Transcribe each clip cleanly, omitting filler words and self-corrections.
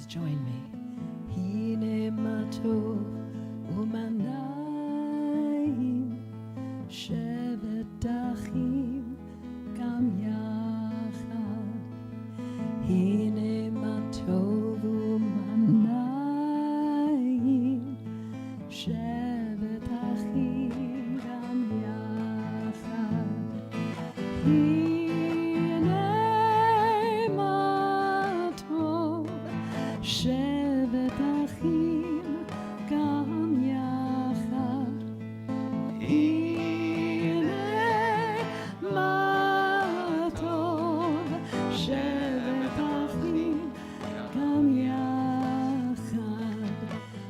join me. Hine ma tov u'manayim shevet achim gam yachad. Hine ma tov u'manayim shevet achim gam yachad. shevet achim gam yachad. Hine ma tov shevet achim gam yachad.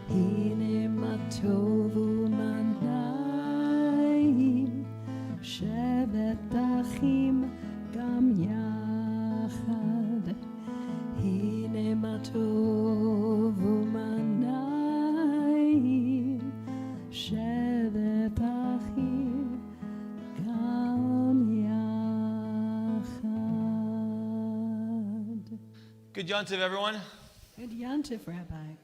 Hine ma tov u'manayim shevet achim gam yachad. Hine ma tov u'manayim shevet achim gam yachad. Good Yontif, everyone. Good Yontif, Rabbi.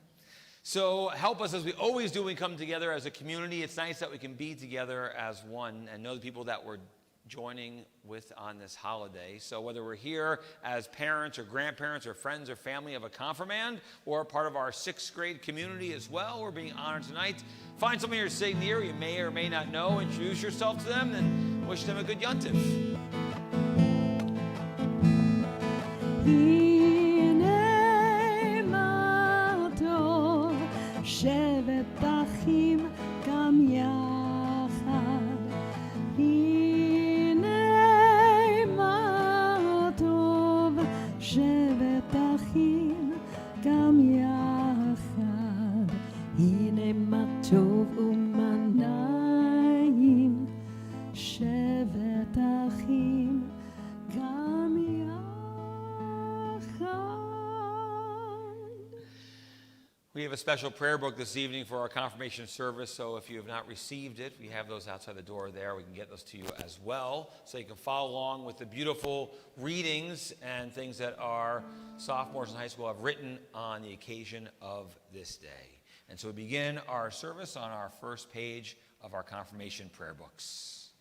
So help us as we always do when we come together as a community. It's nice that we can be together as one and know the people that we're joining with on this holiday. So whether we're here as parents or grandparents or friends or family of a confirmand or part of our sixth grade community as well, we're being honored tonight. Find someone you're sitting near you may or may not know, introduce yourself to them, and wish them a good Yontif. Hine ma tov shevet achim gam yachad. Hine ma tov shevet achim gam yachad. Hine ma tov u'manayim shevet achim gam yachad. We have a special prayer book this evening for our confirmation service, so if you have not received it, we have those outside the door there. We can get those to you as well, so you can follow along with the beautiful readings and things that our sophomores in high school have written on the occasion of this day. And so we begin our service on our first page of our confirmation prayer books.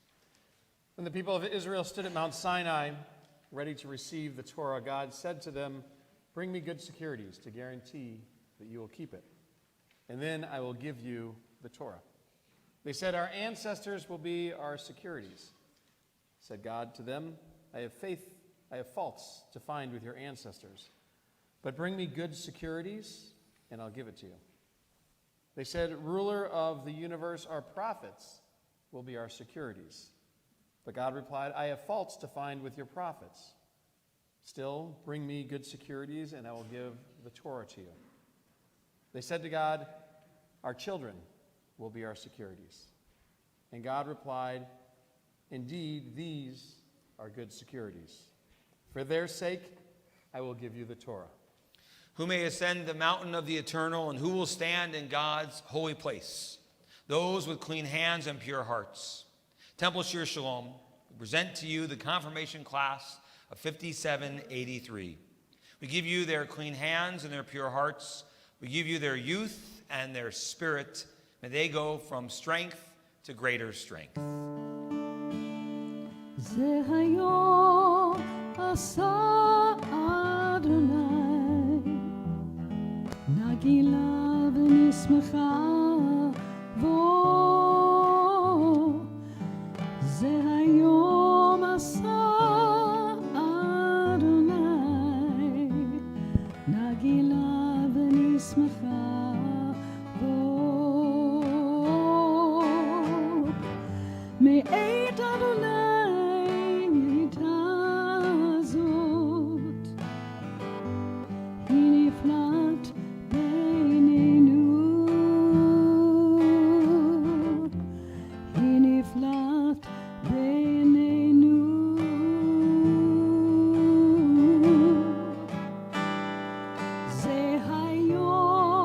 When the people of Israel stood at Mount Sinai, ready to receive the Torah, God said to them, "Bring me good securities to guarantee that you will keep it, and then I will give you the Torah." They said, "Our ancestors will be our securities." Said God to them, I have faults to find with your ancestors, but bring me good securities, and I'll give it to you." They said, "Ruler of the universe, our prophets will be our securities." But God replied, "I have faults to find with your prophets. Still, bring me good securities, and I will give the Torah to you." They said to God, "Our children will be our securities." And God replied, "Indeed, these are good securities. For their sake, I will give you the Torah." Who may ascend the mountain of the eternal, and who will stand in God's holy place? Those with clean hands and pure hearts. Temple Shir Shalom, we present to you the confirmation class of 5783. We give you their clean hands and their pure hearts. We give you their youth and their spirit. May they go from strength to greater strength. זה היום עשה אדוני, נגילה ונשמחה בו. זה היום עשה אדוני, נגילה ונשמחה בו. מאת אדוני זה היום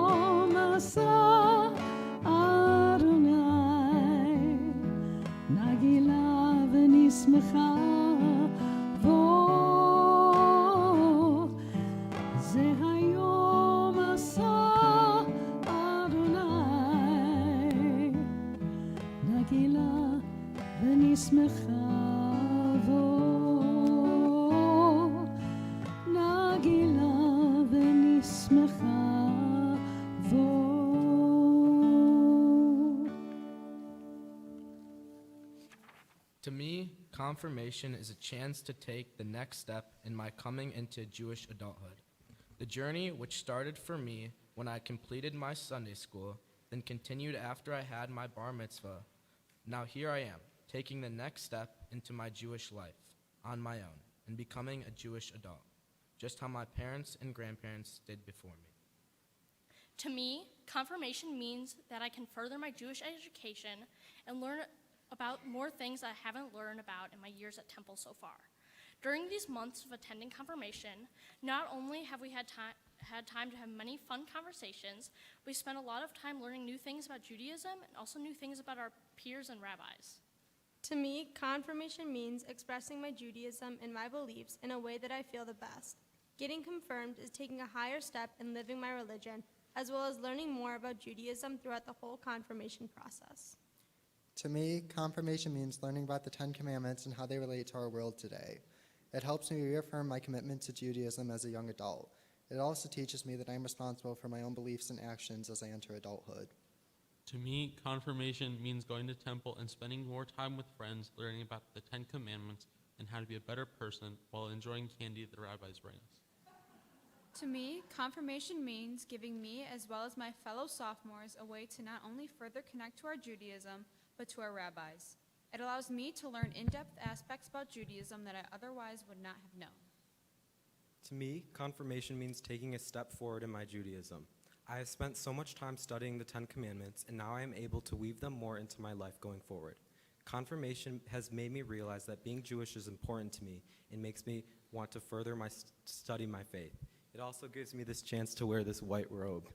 confirmation is a chance to take the next step in my coming into Jewish adulthood. The journey, which started for me when I completed my Sunday school, then continued after I had my bar mitzvah. Now here I am, taking the next step into my Jewish life on my own and becoming a Jewish adult, just how my parents and grandparents did before me. To me, confirmation means that I can further my Jewish education and learn about more things I haven't learned about in my years at Temple so far. During these months of attending confirmation, not only have we had time to have many fun conversations, we spent a lot of time learning new things about Judaism and also new things about our peers and rabbis. To me, confirmation means expressing my Judaism and my beliefs in a way that I feel the best. Getting confirmed is taking a higher step in living my religion, as well as learning more about Judaism throughout the whole confirmation process. To me, confirmation means learning about the Ten Commandments and how they relate to our world today. It helps me reaffirm my commitment to Judaism as a young adult. It also teaches me that I am responsible for my own beliefs and actions as I enter adulthood. To me, confirmation means going to temple and spending more time with friends, learning about the Ten Commandments and how to be a better person while enjoying candy the rabbis bring us. To me, confirmation means giving me as well as my fellow sophomores a way to not only further connect to our Judaism, but to our rabbis. It allows me to learn in-depth aspects about Judaism that I otherwise would not have known. To me, confirmation means taking a step forward in my Judaism. I have spent so much time studying the Ten Commandments, and now I am able to weave them more into my life going forward. Confirmation has made me realize that being Jewish is important to me and makes me want to further study my faith. It also gives me this chance to wear this white robe.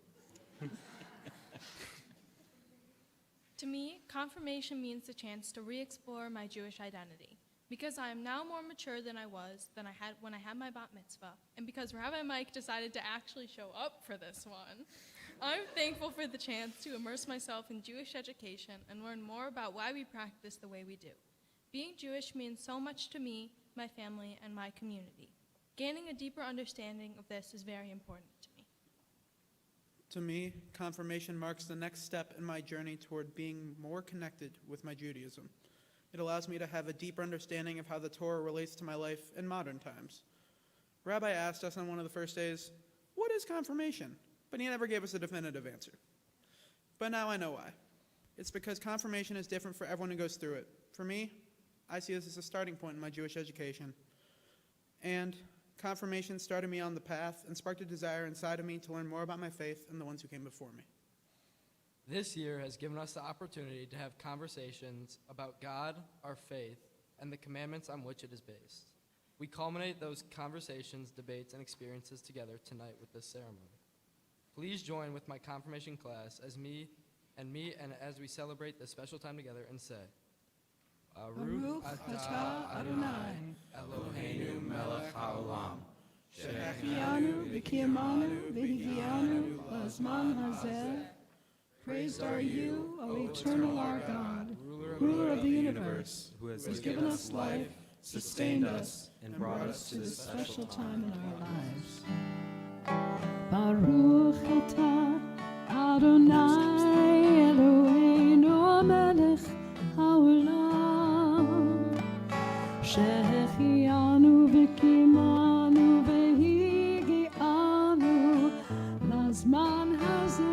To me, confirmation means the chance to re-explore my Jewish identity. Because I am now more mature than I was when I had my bat mitzvah, and because Rabbi Mike decided to actually show up for this one, I'm thankful for the chance to immerse myself in Jewish education and learn more about why we practice the way we do. Being Jewish means so much to me, my family, and my community. Gaining a deeper understanding of this is very important to me. To me, confirmation marks the next step in my journey toward being more connected with my Judaism. It allows me to have a deeper understanding of how the Torah relates to my life in modern times. Rabbi asked us on one of the first days, "What is confirmation?" But he never gave us a definitive answer. But now I know why. It's because confirmation is different for everyone who goes through it. For me, I see this as a starting point in my Jewish education. And confirmation started me on the path and sparked a desire inside of me to learn more about my faith and the ones who came before me. This year has given us the opportunity to have conversations about God, our faith, and the commandments on which it is based. We culminate those conversations, debates, and experiences together tonight with this ceremony. Please join with my confirmation class as as we celebrate this special time together and say, Baruch atah Adonai, Eloheinu melech haolam, Shehechianu v'kiyamanu v'higianu l'zman hazeh. Praised are you, O eternal our God, ruler of the universe, who has given us life, sustained us, and brought us to this special time in our lives. Baruch atah Adonai Eloheinu melech haolam, shehechianu v'kiyamanu v'higianu l'zman hazeh.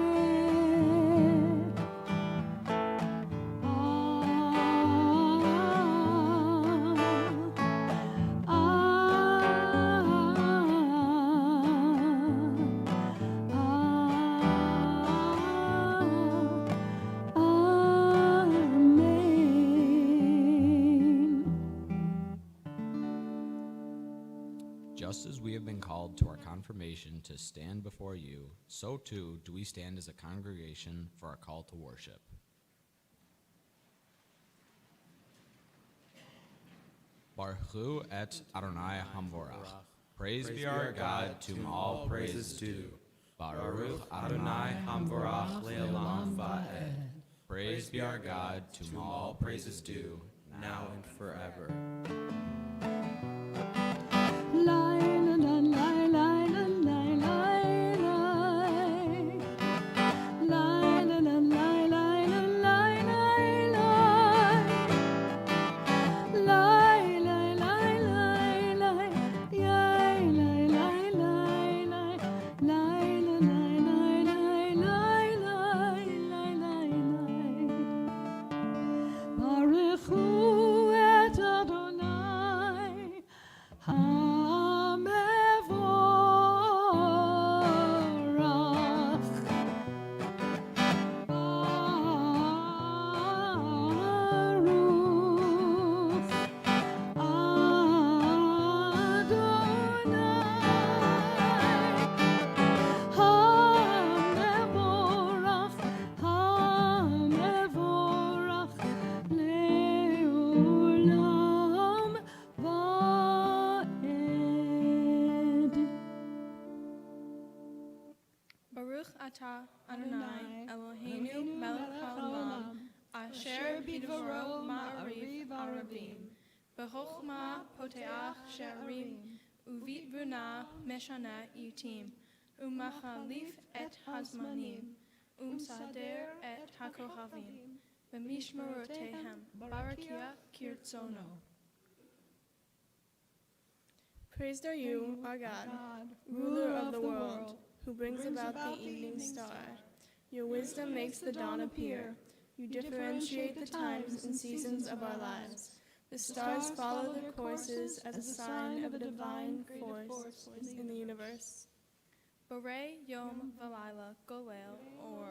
Just as we have been called to our confirmation to stand before you, so too do we stand as a congregation for our call to worship. Baruch et Adonai Hamvorach. Praise be our God, to whom all praises due. Baruch Adonai Hamvorach le'olam va'ed. Praise be our God, to whom all praises due, now and forever. La ata Adonai Eloheinu melech haolam asher bidvaro ma'ariv arabim b'chokhmah poteach she'arim uvitbuna meshana itim umachalif et hazmanim umsader et hakohavim b'mishmerotehem barakia kirtzono. Praised are you, our God, ruler of the world, who brings about the evening star. Your wisdom makes the dawn appear. You differentiate the times and seasons of our lives. The stars follow their courses as a sign of a divine force in the universe. Borei yom v'layla goel or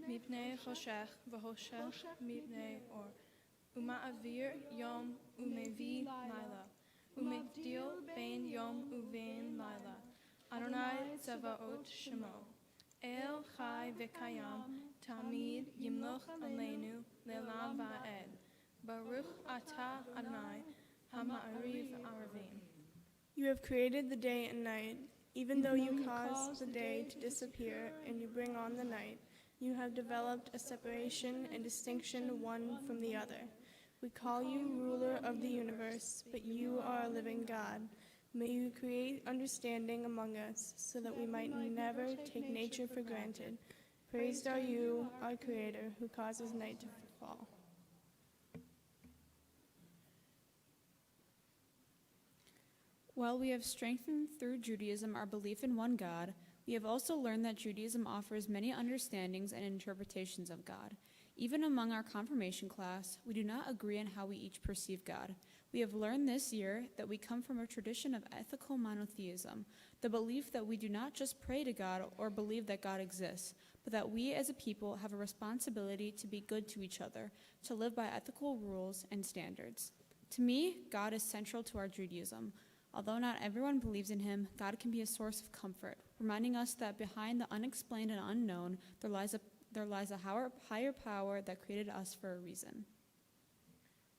mipnei choshech v'hoshech mipnei or uma'avir yom umevi layla umekdil bein yom uvein layla Adonai Tzevaot Shemo El Chai v'Kayam Tamid Yimloch Aleinu Le'olam Va'ed Baruch Atah Adonai Hama'ariv Aravim. You have created the day and night. Even though you cause the day to disappear and you bring on the night, you have developed a separation and distinction one from the other. We call you ruler of the universe, but you are a living God. May you create understanding among us so that we might never take nature for granted. Praised are you, our Creator, who causes night to fall. While we have strengthened through Judaism our belief in one God, we have also learned that Judaism offers many understandings and interpretations of God. Even among our confirmation class, we do not agree on how we each perceive God. We have learned this year that we come from a tradition of ethical monotheism, the belief that we do not just pray to God or believe that God exists, but that we as a people have a responsibility to be good to each other, to live by ethical rules and standards. To me, God is central to our Judaism. Although not everyone believes in him, God can be a source of comfort, reminding us that behind the unexplained and unknown, there lies a higher power that created us for a reason.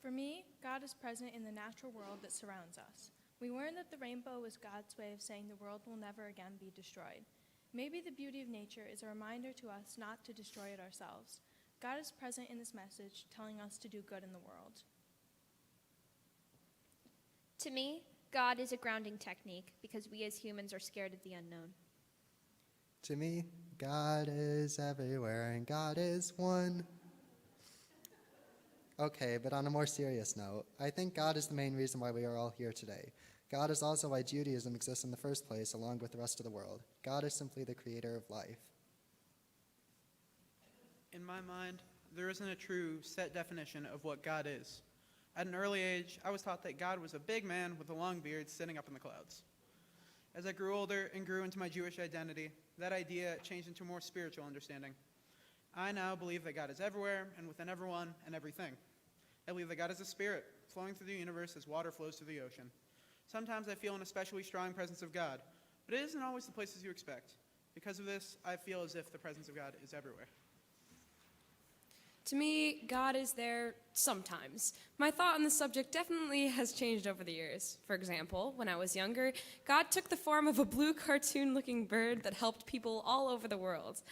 For me, God is present in the natural world that surrounds us. We learn that the rainbow is God's way of saying the world will never again be destroyed. Maybe the beauty of nature is a reminder to us not to destroy it ourselves. God is present in this message, telling us to do good in the world. To me, God is a grounding technique because we as humans are scared of the unknown. To me, God is everywhere and God is one. Okay, but on a more serious note, I think God is the main reason why we are all here today. God is also why Judaism exists in the first place, along with the rest of the world. God is simply the creator of life. In my mind, there isn't a true set definition of what God is. At an early age, I was taught that God was a big man with a long beard sitting up in the clouds. As I grew older and grew into my Jewish identity, that idea changed into a more spiritual understanding. I now believe that God is everywhere and within everyone and everything. I believe that God is a spirit, flowing through the universe as water flows through the ocean. Sometimes I feel an especially strong presence of God, but it isn't always the places you expect. Because of this, I feel as if the presence of God is everywhere. To me, God is there sometimes. My thought on the subject definitely has changed over the years. For example, when I was younger, God took the form of a blue cartoon-looking bird that helped people all over the world.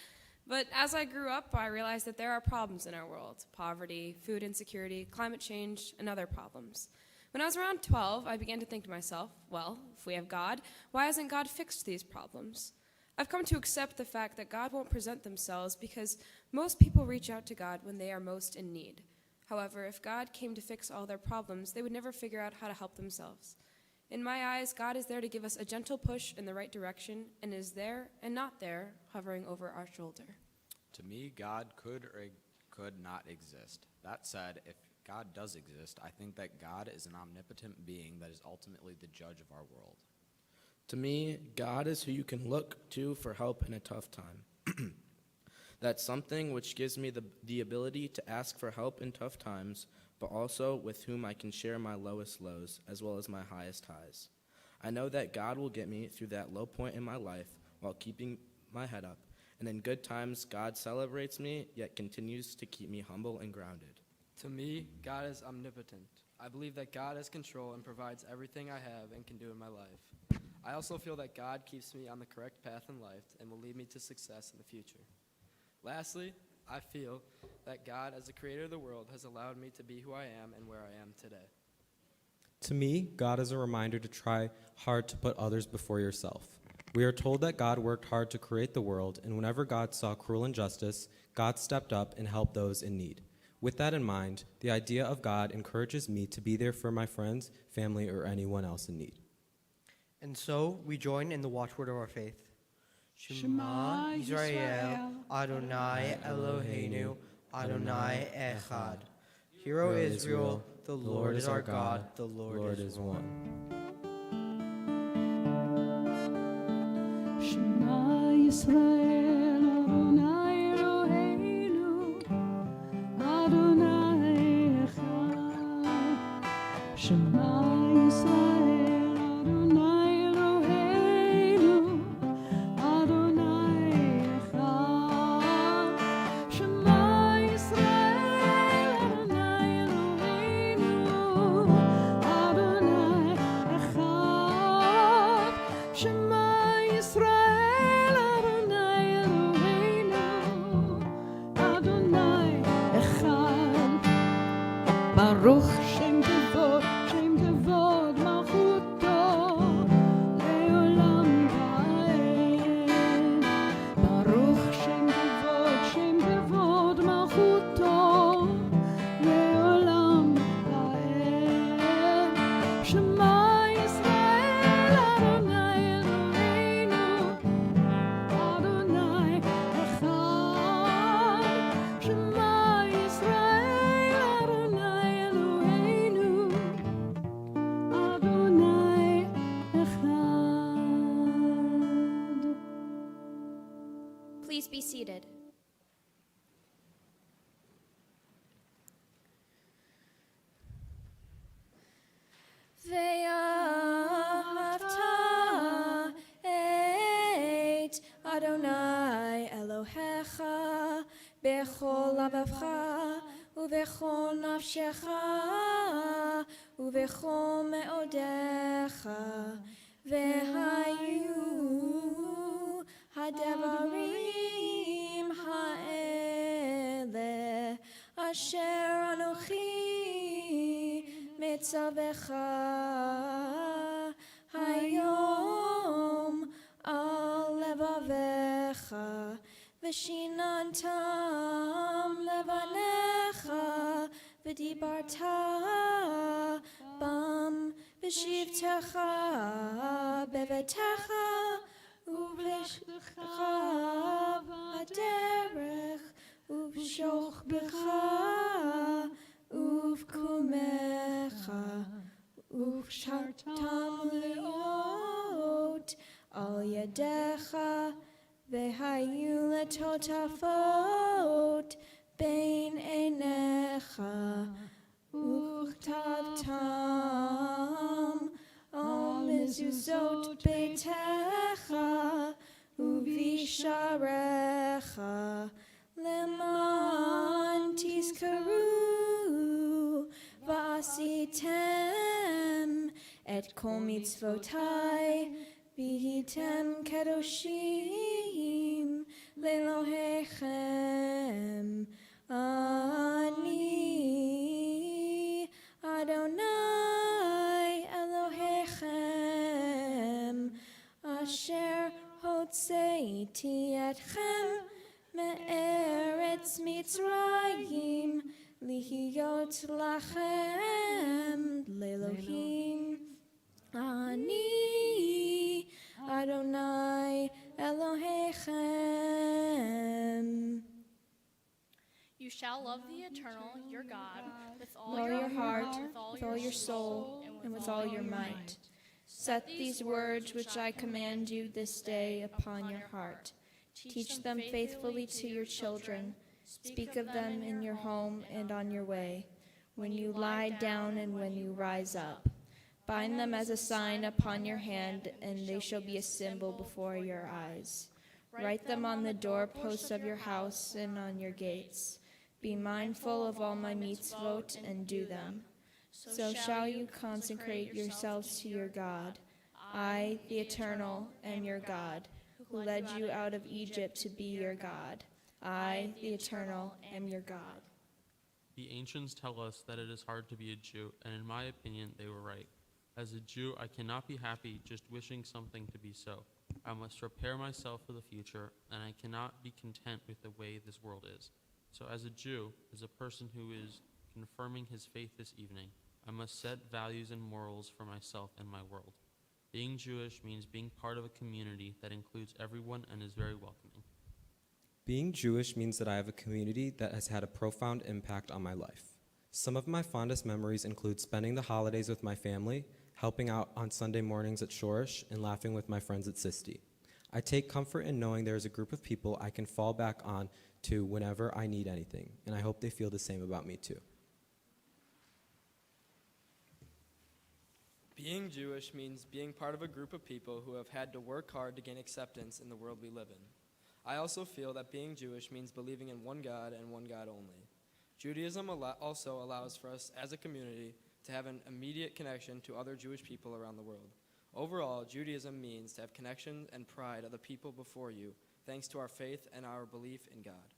But as I grew up, I realized that there are problems in our world: poverty, food insecurity, climate change, and other problems. When I was around 12, I began to think to myself, well, if we have God, why hasn't God fixed these problems? I've come to accept the fact that God won't present themselves because most people reach out to God when they are most in need. However, if God came to fix all their problems, they would never figure out how to help themselves. In my eyes, God is there to give us a gentle push in the right direction and is there and not there, hovering over our shoulder. To me, God could or could not exist. That said, if God does exist, I think that God is an omnipotent being that is ultimately the judge of our world. To me, God is who you can look to for help in a tough time. That's something which gives me the ability to ask for help in tough times, but also with whom I can share my lowest lows as well as my highest highs. I know that God will get me through that low point in my life while keeping my head up, and in good times, God celebrates me, yet continues to keep me humble and grounded. To me, God is omnipotent. I believe that God has control and provides everything I have and can do in my life. I also feel that God keeps me on the correct path in life and will lead me to success in the future. Lastly, I feel that God, as the creator of the world, has allowed me to be who I am and where I am today. To me, God is a reminder to try hard to put others before yourself. We are told that God worked hard to create the world, and whenever God saw cruel injustice, God stepped up and helped those in need. With that in mind, the idea of God encourages me to be there for my friends, family, or anyone else in need. And so we join in the watchword of our faith. Shema Yisrael, Adonai Eloheinu, Adonai Echad. Hear, O Israel, the Lord is our God, the Lord is one. Shema Yisrael, Adonai Eloheinu, Adonai Echad. Shema Yisrael, Adonai Eloheinu, Adonai Echad. Shema Yisrael, Adonai Eloheinu, Adonai Echad. Shema Yisrael, Adonai Eloheinu, Adonai Echad. Baruch Shem Kevod Malchuto, Leolam Vaed. Baruch Shem Kevod Malchuto, Leolam Vaed. Shema Yisrael, Adonai Eloheinu, Adonai Echad. Shema Yisrael, Adonai Eloheinu, Adonai Echad. Please be seated. Ve'ahavta et Adonai Elohecha bechol lavavcha uvechol nafshecha uvechol me'odecha ve'hayu hadavarim ha'ele asher anochi mitzavecha hayom al levavecha v'shinantam levanecha v'dibarta bam v'shivtecha bevetecha uv'lecha b'derech uv'shochbecha uv'kumecha uv'shartam leot al yadecha ve'hayu letotafot bein einecha uchtavtam al mezuzot beitecha uvisharecha leman tizkaru va'asitem et kol mitzvotai v'hitem kedoshim lelohechem ani Adonai Elohechem asher hotzeiti etchem me'eretz Mitzrayim lihiyot lachem lelohim ani Adonai Elohechem. You shall love the eternal, your God, with all With all your heart, with all your soul, and with all your might. Set these words which I command you this day upon your heart. Teach them faithfully to your children. Speak of them in your home and on your way, when you lie down and when you rise up. Bind them as a sign upon your hand, and they shall be a symbol before your eyes. Write them on the doorposts of your house and on your gates. Be mindful of all my mitzvot and do them. So shall you consecrate yourselves to your God. I, the Eternal, am your God, who led you out of Egypt to be your God. I, the Eternal, am your God. The ancients tell us that it is hard to be a Jew, and in my opinion, they were right. As a Jew, I cannot be happy just wishing something to be so. I must prepare myself for the future, and I cannot be content with the way this world is. So as a Jew, as a person who is confirming his faith this evening, I must set values and morals for myself and my world. Being Jewish means being part of a community that includes everyone and is very welcoming. Being Jewish means that I have a community that has had a profound impact on my life. Some of my fondest memories include spending the holidays with my family, helping out on Sunday mornings at SHORESH, and laughing with my friends at SISTE. I take comfort in knowing there is a group of people I can fall back on to whenever I need anything, and I hope they feel the same about me too. Being Jewish means being part of a group of people who have had to work hard to gain acceptance in the world we live in. I also feel that being Jewish means believing in one God and one God only. Judaism also allows for us as a community to have an immediate connection to other Jewish people around the world. Overall, Judaism means to have connection and pride of the people before you, thanks to our faith and our belief in God.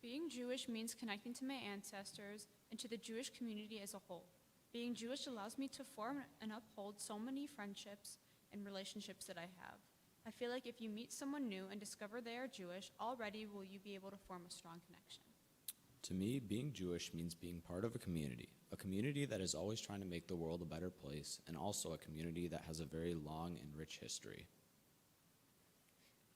Being Jewish means connecting to my ancestors and to the Jewish community as a whole. Being Jewish allows me to form and uphold so many friendships and relationships that I have. I feel like if you meet someone new and discover they are Jewish, already will you be able to form a strong connection. To me, being Jewish means being part of a community that is always trying to make the world a better place, and also a community that has a very long and rich history.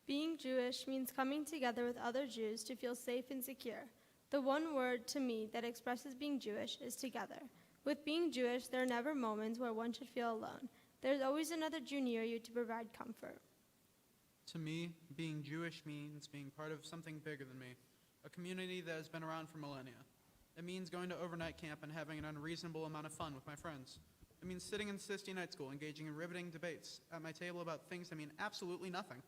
Being Jewish means coming together with other Jews to feel safe and secure. The one word to me that expresses being Jewish is together. With being Jewish, there are never moments where one should feel alone. There's always another Jew near you to provide comfort. To me, being Jewish means being part of something bigger than me, a community that has been around for millennia. It means going to overnight camp and having an unreasonable amount of fun with my friends. It means sitting in SISTE night school, engaging in riveting debates at my table about things that mean absolutely nothing.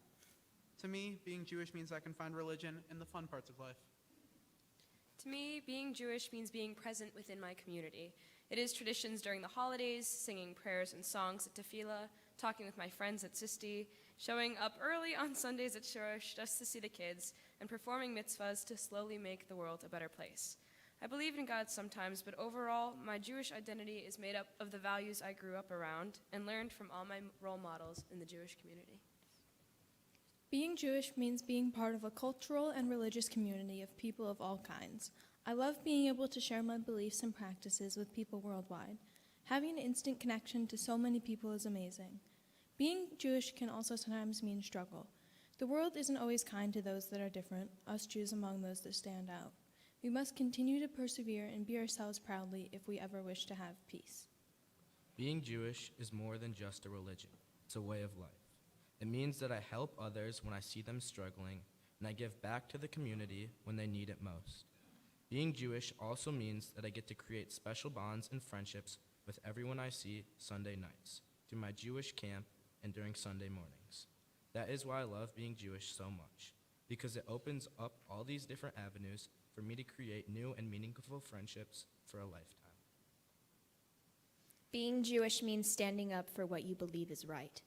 To me, being Jewish means I can find religion in the fun parts of life. To me, being Jewish means being present within my community. It is traditions during the holidays, singing prayers and songs at tefillah, talking with my friends at SISTE, showing up early on Sundays at Shoresh just to see the kids, and performing mitzvahs to slowly make the world a better place. I believe in God sometimes, but overall, my Jewish identity is made up of the values I grew up around and learned from all my role models in the Jewish community. Being Jewish means being part of a cultural and religious community of people of all kinds. I love being able to share my beliefs and practices with people worldwide. Having an instant connection to so many people is amazing. Being Jewish can also sometimes mean struggle. The world isn't always kind to those that are different, us Jews among those that stand out. We must continue to persevere and be ourselves proudly if we ever wish to have peace. Being Jewish is more than just a religion. It's a way of life. It means that I help others when I see them struggling, and I give back to the community when they need it most. Being Jewish also means that I get to create special bonds and friendships with everyone I see Sunday nights, through my Jewish camp and during Sunday mornings. That is why I love being Jewish so much, because it opens up all these different avenues for me to create new and meaningful friendships for a lifetime. Being Jewish means standing up for what you believe is right.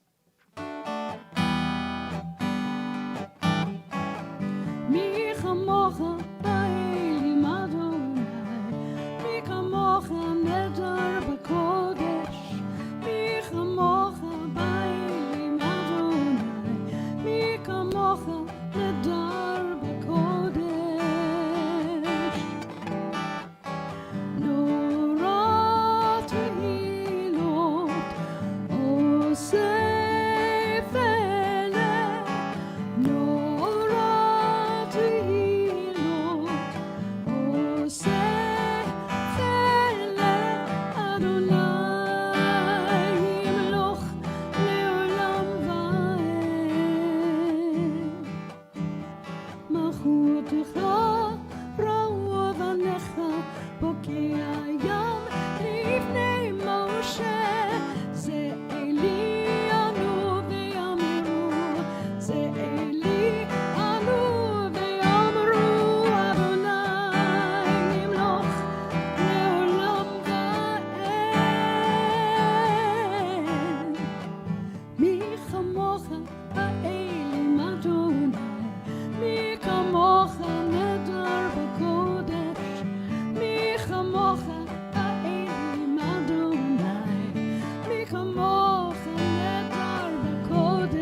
מי כמוך באלים אדוני, מי כמוך נדר בקודש, מי כמוך באלים אדוני, מי כמוך נדר בקודש. נורא תהילות עושה פלא, נורא תהילות כמוך האלים אדוני, מי כמוך נדר בקודש, מי כמוך האלים אדוני, מי כמוך נדר בקודש.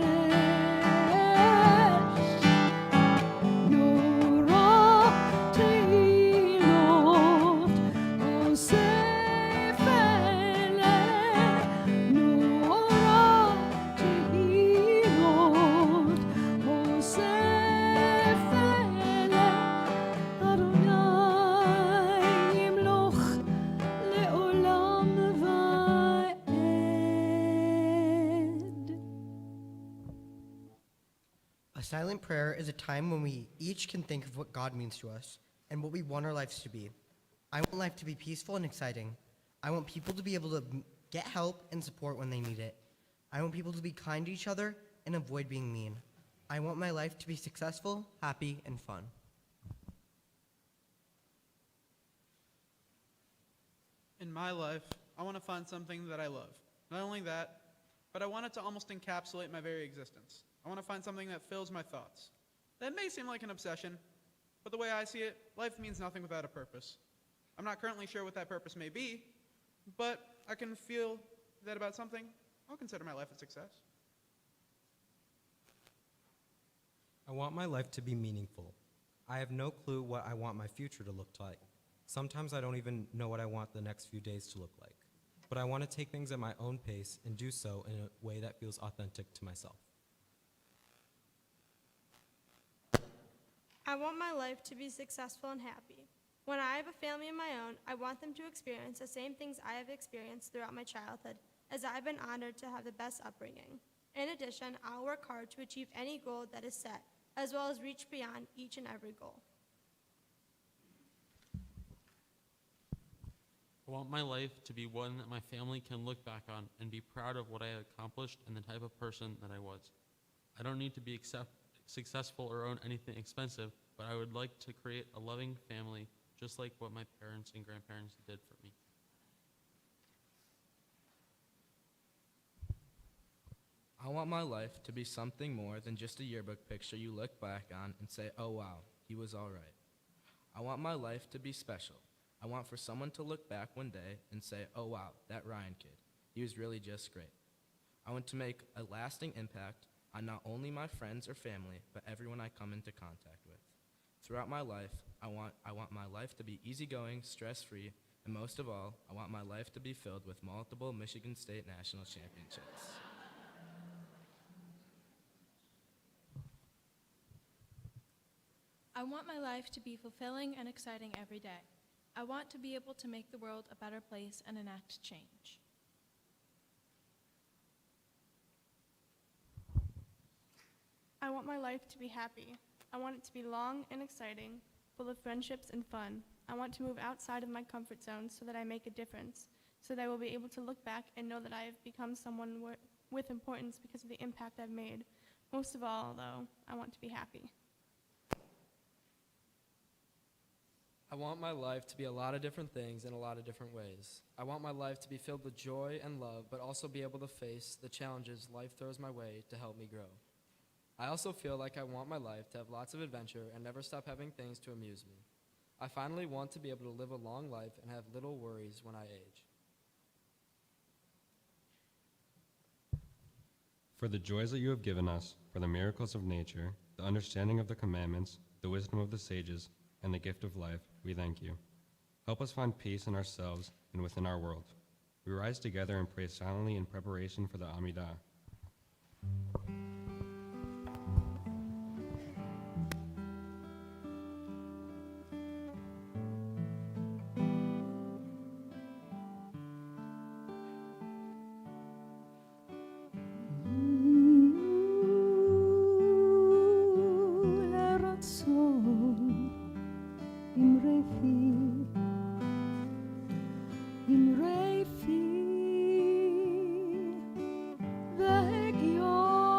נורא תהילות אוסף אלה, נורא תהילות אוסף אלה, אדוני ימלוך לעולם ועד. A silent prayer is a time when we each can think of what God means to us and what we want our lives to be. I want life to be peaceful and exciting. I want people to be able to get help and support when they need it. I want people to be kind to each other and avoid being mean. I want my life to be successful, happy, and fun. In my life, I want to find something that I love. Not only that, but I want it to almost encapsulate my very existence. I want to find something that fills my thoughts. That may seem like an obsession, but the way I see it, life means nothing without a purpose. I'm not currently sure what that purpose may be, but I can feel that about something, I'll consider my life a success. I want my life to be meaningful. I have no clue what I want my future to look like. Sometimes I don't even know what I want the next few days to look like. But I want to take things at my own pace and do so in a way that feels authentic to myself. I want my life to be successful and happy. When I have a family of my own, I want them to experience the same things I have experienced throughout my childhood, as I've been honored to have the best upbringing. In addition, I'll work hard to achieve any goal that is set, as well as reach beyond each and every goal. I want my life to be one that my family can look back on and be proud of what I accomplished and the type of person that I was. I don't need to be successful or own anything expensive, but I would like to create a loving family just like what my parents and grandparents did for me. I want my life to be something more than just a yearbook picture you look back on and say, oh wow, he was all right. I want my life to be special. I want for someone to look back one day and say, oh wow, that Ryan kid, he was really just great. I want to make a lasting impact on not only my friends or family, but everyone I come into contact with. Throughout my life, I want my life to be easygoing, stress-free, and most of all, I want my life to be filled with multiple Michigan State National Championships. I want my life to be fulfilling and exciting every day. I want to be able to make the world a better place and enact change. I want my life to be happy. I want it to be long and exciting, full of friendships and fun. I want to move outside of my comfort zone so that I make a difference, so that I will be able to look back and know that I have become someone with importance because of the impact I've made. Most of all, though, I want to be happy. I want my life to be a lot of different things in a lot of different ways. I want my life to be filled with joy and love, but also be able to face the challenges life throws my way to help me grow. I also feel like I want my life to have lots of adventure and never stop having things to amuse me. I finally want to be able to live a long life and have little worries when I age. For the joys that you have given us, for the miracles of nature, the understanding of the commandments, the wisdom of the sages, and the gift of life, we thank you. Help us find peace in ourselves and within our world. We rise together and pray silently in preparation for the Amidah. והגיון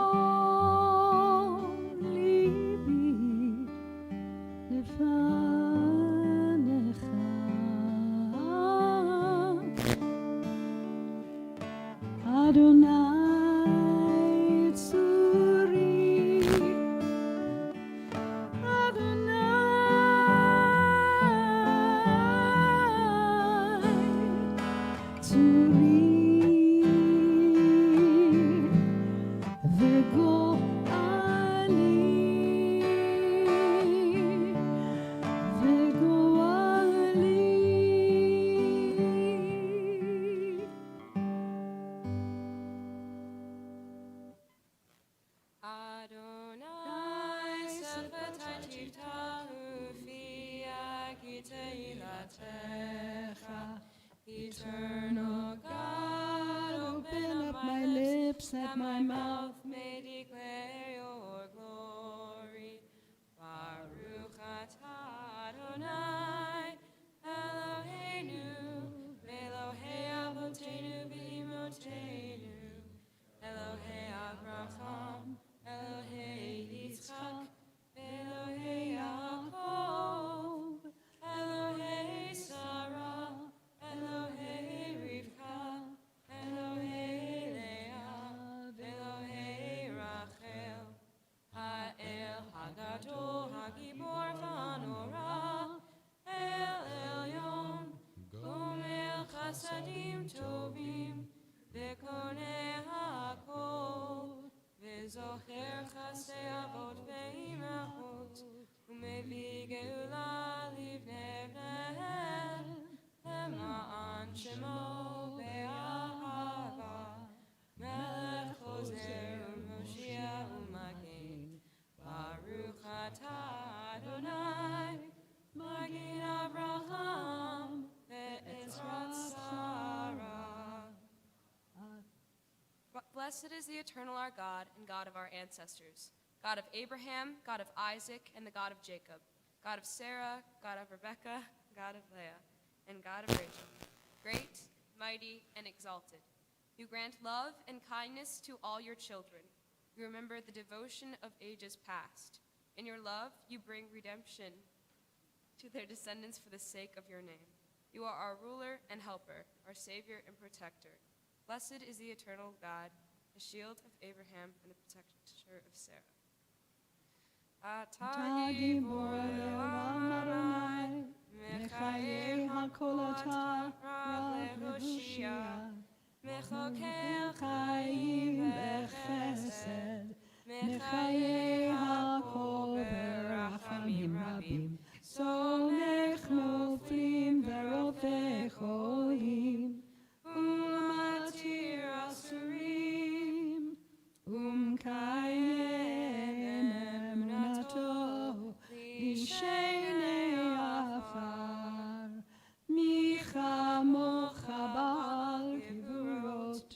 Eternal God, open up my lips that my mouth may declare your glory. Baruch atah Adonai, Eloheinu, Elohei Avotenu v'Imotenu, Elohei Abraham, Elohei Yitzchak, Elohei Yaakov, Elohei Sarah, Elohei Rivka, Elohei Leah, Elohei Rachel, Ha'el Hagadol, Hagibor V'Anorah, El Elyon, Gomel Chasadim Tovim, V'Koneh HaKol, V'Zocher Chasei Avot Ve'imachot, U'Mevi Geula Livnei Bneihem, Lema'an Shemo Be'ahava, Melech Chozer U'Moshiach U'Magen, Baruch atah Adonai, Magen Abraham, Ve'ezrat Sarah. Blessed is the eternal our God and God of our ancestors, God of Abraham, God of Isaac, and the God of Jacob, God of Sarah, God of Rebekah, God of Leah, and God of Rachel, great, mighty, and exalted. You grant love and kindness to all your children. You remember the devotion of ages past. In your love, you bring redemption to their descendants for the sake of your name. You are our ruler and helper, our Savior and protector. Blessed is the eternal God, the shield of Abraham and the protector of Sarah. Atah gibor le'olam Adonai, mechayev hakol atah rav lehoshia, mechoker chayim bechesed, mechayev hakol berachamim rabim, somech noflim verofeh cholim, umatir asurim, umkayem emunato lishenei afar, michamocha ba'al gevurot,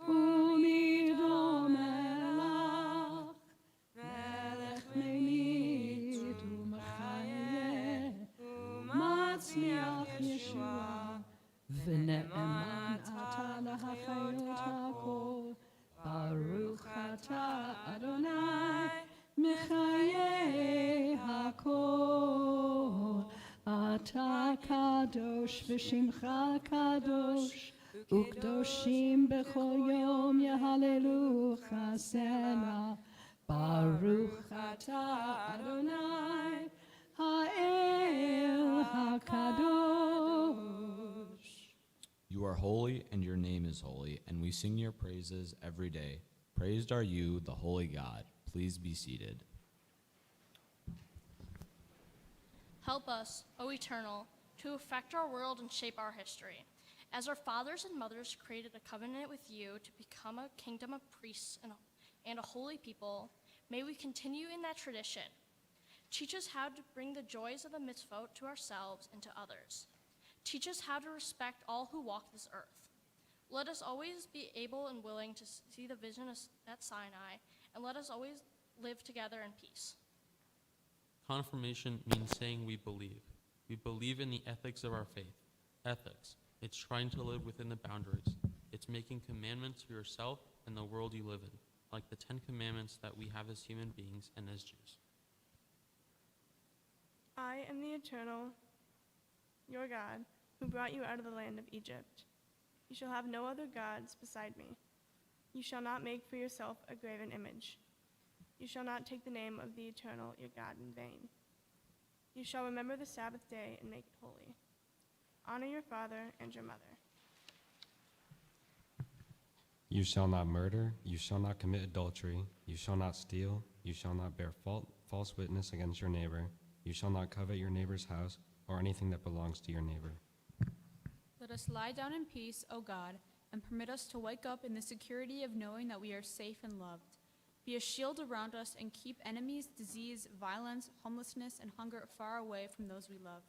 umidom elach, melech memit umachayeh, umatzmiach Yeshua, v'ne'eman atah lahachayot hakol, Baruch atah Adonai, mechayeh hakol. Atah kadosh v'shimcha kadosh, u'kdoshim b'chol yom yehallelujah selah. Baruch atah Adonai, ha'el hakadosh. You are holy, and your name is holy, and we sing your praises every day. Praised are you, the holy God. Please be seated. Help us, O Eternal, to affect our world and shape our history. As our fathers and mothers created a covenant with you to become a kingdom of priests and a holy people, may we continue in that tradition. Teach us how to bring the joys of the mitzvot to ourselves and to others. Teach us how to respect all who walk this earth. Let us always be able and willing to see the vision at Sinai, and let us always live together in peace. Confirmation means saying we believe. We believe in the ethics of our faith. Ethics. It's trying to live within the boundaries. It's making commandments for yourself and the world you live in, like the 10 commandments that we have as human beings and as Jews. I am the Eternal, your God, who brought you out of the land of Egypt. You shall have no other gods beside me. You shall not make for yourself a graven image. You shall not take the name of the Eternal, your God, in vain. You shall remember the Sabbath day and make it holy. Honor your father and your mother. You shall not murder, you shall not commit adultery, you shall not steal, you shall not bear false witness against your neighbor, you shall not covet your neighbor's house or anything that belongs to your neighbor. Let us lie down in peace, O God, and permit us to wake up in the security of knowing that we are safe and loved. Be a shield around us and keep enemies, disease, violence, homelessness, and hunger far away from those we love.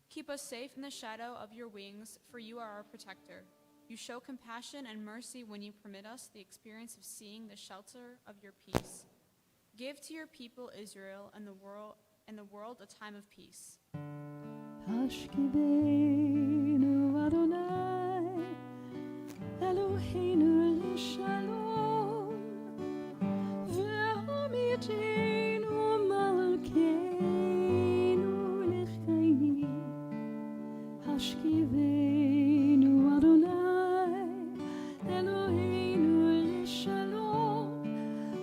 Keep us safe in the shadow of your wings, for you are our protector. You show compassion and mercy when you permit us the experience of seeing the shelter of your peace. Give to your people Israel and the world a time of peace. Hashkivenu Adonai, Eloheinu l'shalom, ve'amitenu malkeinu l'chaim. Hashkivenu Adonai, Eloheinu l'shalom,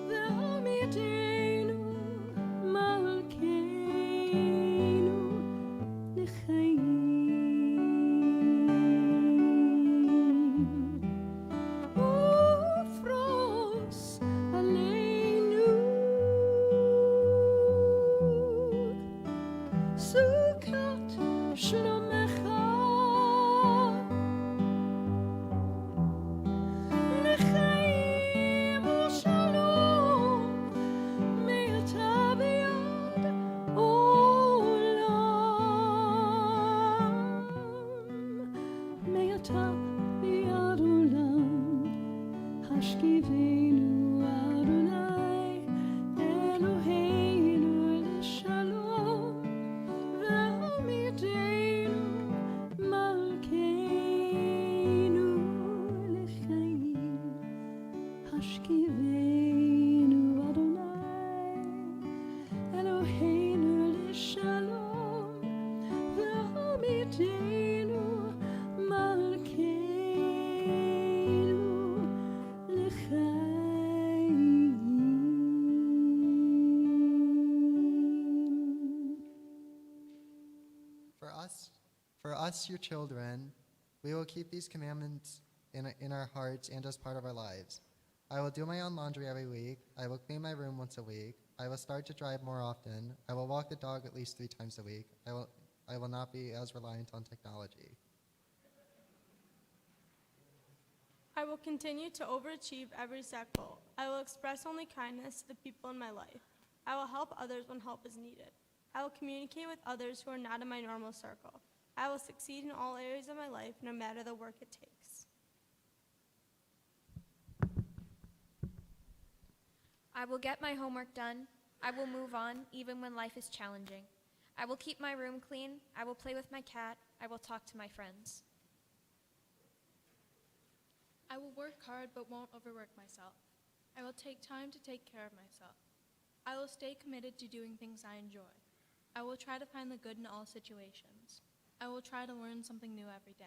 ve'amitenu malkeinu l'chaim. Ufros aleinu Sukkot shlomecha l'chaim u'shalom me'ata v'ad olam me'ata v'ad olam Hashkivenu Adonai Eloheinu l'shalom ve'amitenu malkeinu l'chaim. Hashkivenu Adonai Eloheinu l'shalom ve'amitenu malkeinu l'chaim. For us, your children, we will keep these commandments in our hearts and as part of our lives. I will do my own laundry every week. I will clean my room once a week. I will start to drive more often. I will walk the dog at least 3 times a week. I will not be as reliant on technology. I will continue to overachieve every set goal. I will express only kindness to the people in my life. I will help others when help is needed. I will communicate with others who are not in my normal circle. I will succeed in all areas of my life, no matter the work it takes. I will get my homework done. I will move on, even when life is challenging. I will keep my room clean. I will play with my cat. I will talk to my friends. I will work hard but won't overwork myself. I will take time to take care of myself. I will stay committed to doing things I enjoy. I will try to find the good in all situations. I will try to learn something new every day.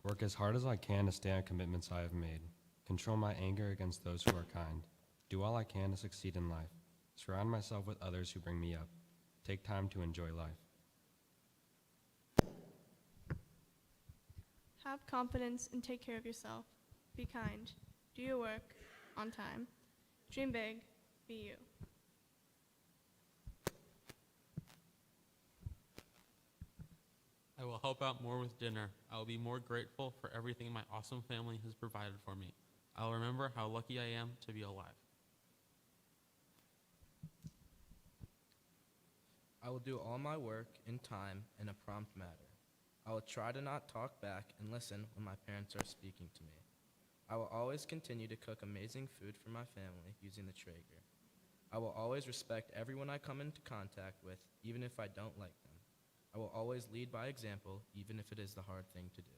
Work as hard as I can to stay on commitments I have made. Control my anger against those who are kind. Do all I can to succeed in life. Surround myself with others who bring me up. Take time to enjoy life. Have confidence and take care of yourself. Be kind. Do your work on time. Dream big. Be you. I will help out more with dinner. I will be more grateful for everything my awesome family has provided for me. I will remember how lucky I am to be alive. I will do all my work in time in a prompt manner. I will try to not talk back and listen when my parents are speaking to me. I will always continue to cook amazing food for my family using the Traeger. I will always respect everyone I come into contact with, even if I don't like them. I will always lead by example, even if it is the hard thing to do.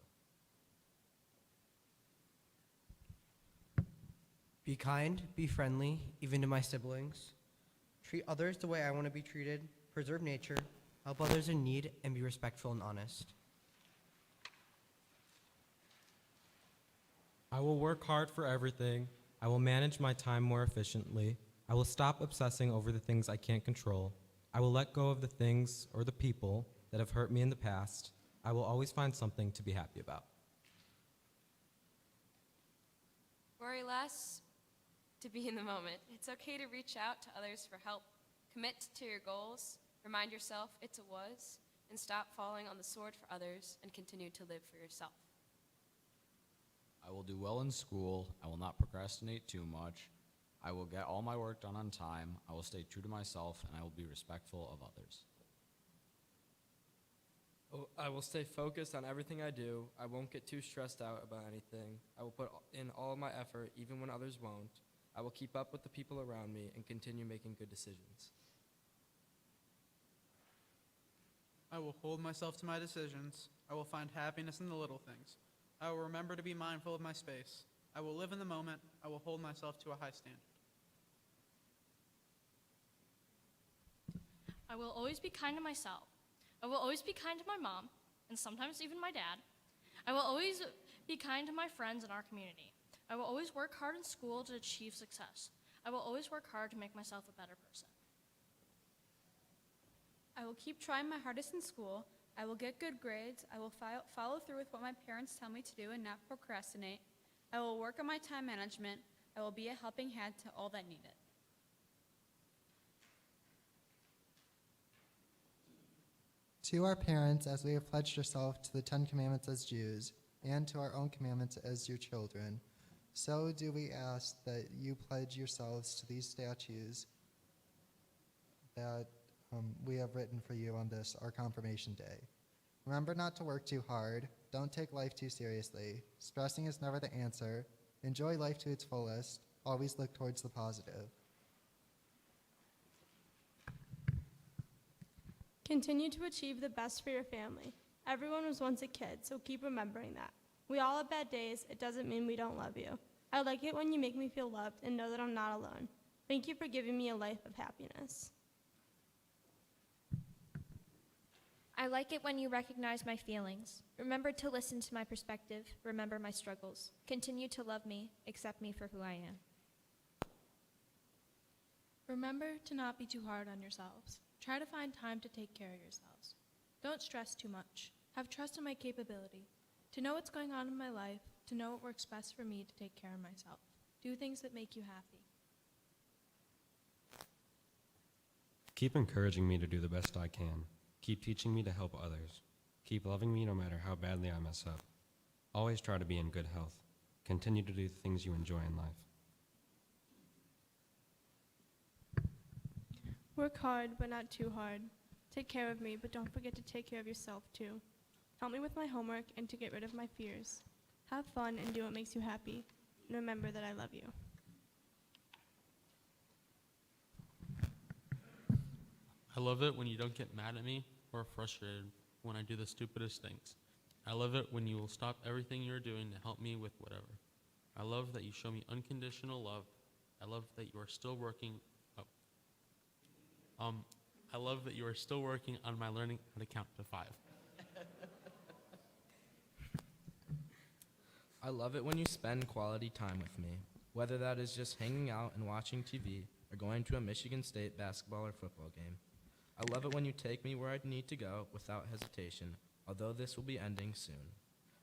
Be kind, be friendly, even to my siblings. Treat others the way I want to be treated. Preserve nature. Help others in need, and be respectful and honest. I will work hard for everything. I will manage my time more efficiently. I will stop obsessing over the things I can't control. I will let go of the things or the people that have hurt me in the past. I will always find something to be happy about. Worry less, to be in the moment. It's okay to reach out to others for help. Commit to your goals. Remind yourself it's a was, and stop falling on the sword for others and continue to live for yourself. I will do well in school. I will not procrastinate too much. I will get all my work done on time. I will stay true to myself, and I will be respectful of others. Oh, I will stay focused on everything I do. I won't get too stressed out about anything. I will put in all of my effort, even when others won't. I will keep up with the people around me and continue making good decisions. I will hold myself to my decisions. I will find happiness in the little things. I will remember to be mindful of my space. I will live in the moment. I will hold myself to a high standard. I will always be kind to myself. I will always be kind to my mom, and sometimes even my dad. I will always be kind to my friends in our community. I will always work hard in school to achieve success. I will always work hard to make myself a better person. I will keep trying my hardest in school. I will get good grades. I will follow through with what my parents tell me to do and not procrastinate. I will work on my time management. I will be a helping hand to all that need it. To our parents, as we have pledged ourselves to the 10 Commandments as Jews, and to our own commandments as your children, so do we ask that you pledge yourselves to these statutes that we have written for you on this, our confirmation day. Remember not to work too hard. Don't take life too seriously. Stressing is never the answer. Enjoy life to its fullest. Always look towards the positive. Continue to achieve the best for your family. Everyone was once a kid, so keep remembering that. We all have bad days. It doesn't mean we don't love you. I like it when you make me feel loved and know that I'm not alone. Thank you for giving me a life of happiness. I like it when you recognize my feelings. Remember to listen to my perspective. Remember my struggles. Continue to love me. Accept me for who I am. Remember to not be too hard on yourselves. Try to find time to take care of yourselves. Don't stress too much. Have trust in my capability. To know what's going on in my life, to know what works best for me to take care of myself. Do things that make you happy. Keep encouraging me to do the best I can. Keep teaching me to help others. Keep loving me no matter how badly I mess up. Always try to be in good health. Continue to do the things you enjoy in life. Work hard, but not too hard. Take care of me, but don't forget to take care of yourself too. Help me with my homework and to get rid of my fears. Have fun and do what makes you happy. And remember that I love you. I love it when you don't get mad at me or frustrated when I do the stupidest things. I love it when you will stop everything you're doing to help me with whatever. I love that you show me unconditional love. I love that you are still working. I love that you are still working on my learning how to count to 5. I love it when you spend quality time with me, whether that is just hanging out and watching TV or going to a Michigan State basketball or football game. I love it when you take me where I need to go without hesitation, although this will be ending soon.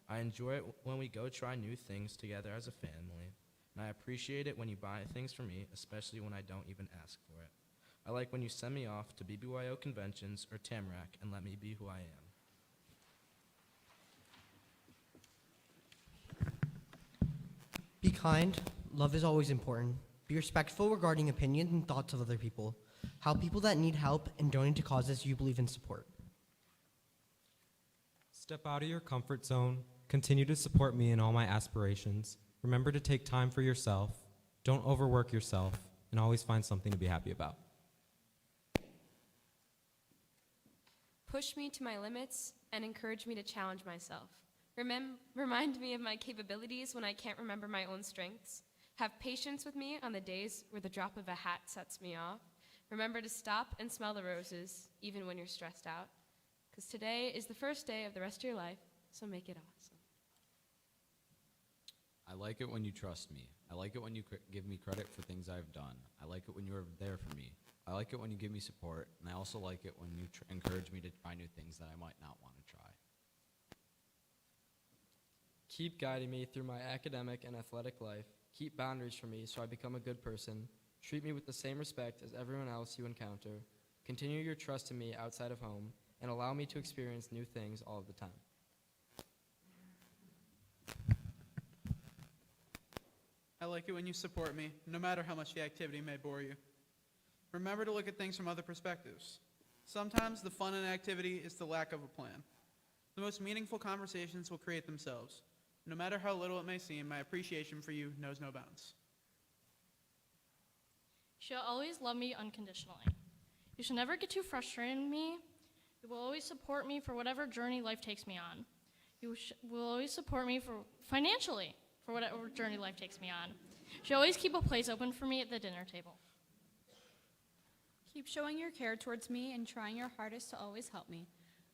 I enjoy it when we go try new things together as a family, and I appreciate it when you buy things for me, especially when I don't even ask for it. I like when you send me off to BBYO conventions or Tamarack and let me be who I am. Be kind. Love is always important. Be respectful regarding opinions and thoughts of other people. Help people that need help and donate to causes you believe in support. Step out of your comfort zone. Continue to support me in all my aspirations. Remember to take time for yourself. Don't overwork yourself, and always find something to be happy about. Push me to my limits and encourage me to challenge myself. Remind me of my capabilities when I can't remember my own strengths. Have patience with me on the days where the drop of a hat sets me off. Remember to stop and smell the roses, even when you're stressed out. Because today is the first day of the rest of your life, so make it awesome. I like it when you trust me. I like it when you give me credit for things I've done. I like it when you are there for me. I like it when you give me support, and I also like it when you encourage me to try new things that I might not want to try. Keep guiding me through my academic and athletic life. Keep boundaries for me so I become a good person. Treat me with the same respect as everyone else you encounter. Continue your trust in me outside of home, and allow me to experience new things all of the time. I like it when you support me, no matter how much the activity may bore you. Remember to look at things from other perspectives. Sometimes the fun in an activity is the lack of a plan. The most meaningful conversations will create themselves. No matter how little it may seem, my appreciation for you knows no bounds. She'll always love me unconditionally. You should never get too frustrated with me. You will always support me for whatever journey life takes me on. You will always support me financially for whatever journey life takes me on. She'll always keep a place open for me at the dinner table. Keep showing your care towards me and trying your hardest to always help me.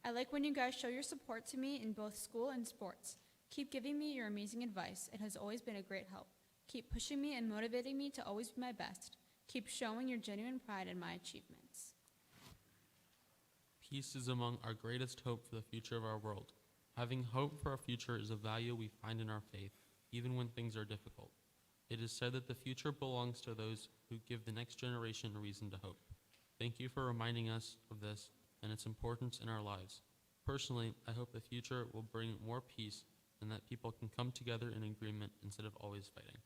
I like when you guys show your support to me in both school and sports. Keep giving me your amazing advice. It has always been a great help. Keep pushing me and motivating me to always be my best. Keep showing your genuine pride in my achievements. Peace is among our greatest hope for the future of our world. Having hope for our future is a value we find in our faith, even when things are difficult. It is said that the future belongs to those who give the next generation a reason to hope. Thank you for reminding us of this and its importance in our lives. Personally, I hope the future will bring more peace and that people can come together in agreement instead of always fighting.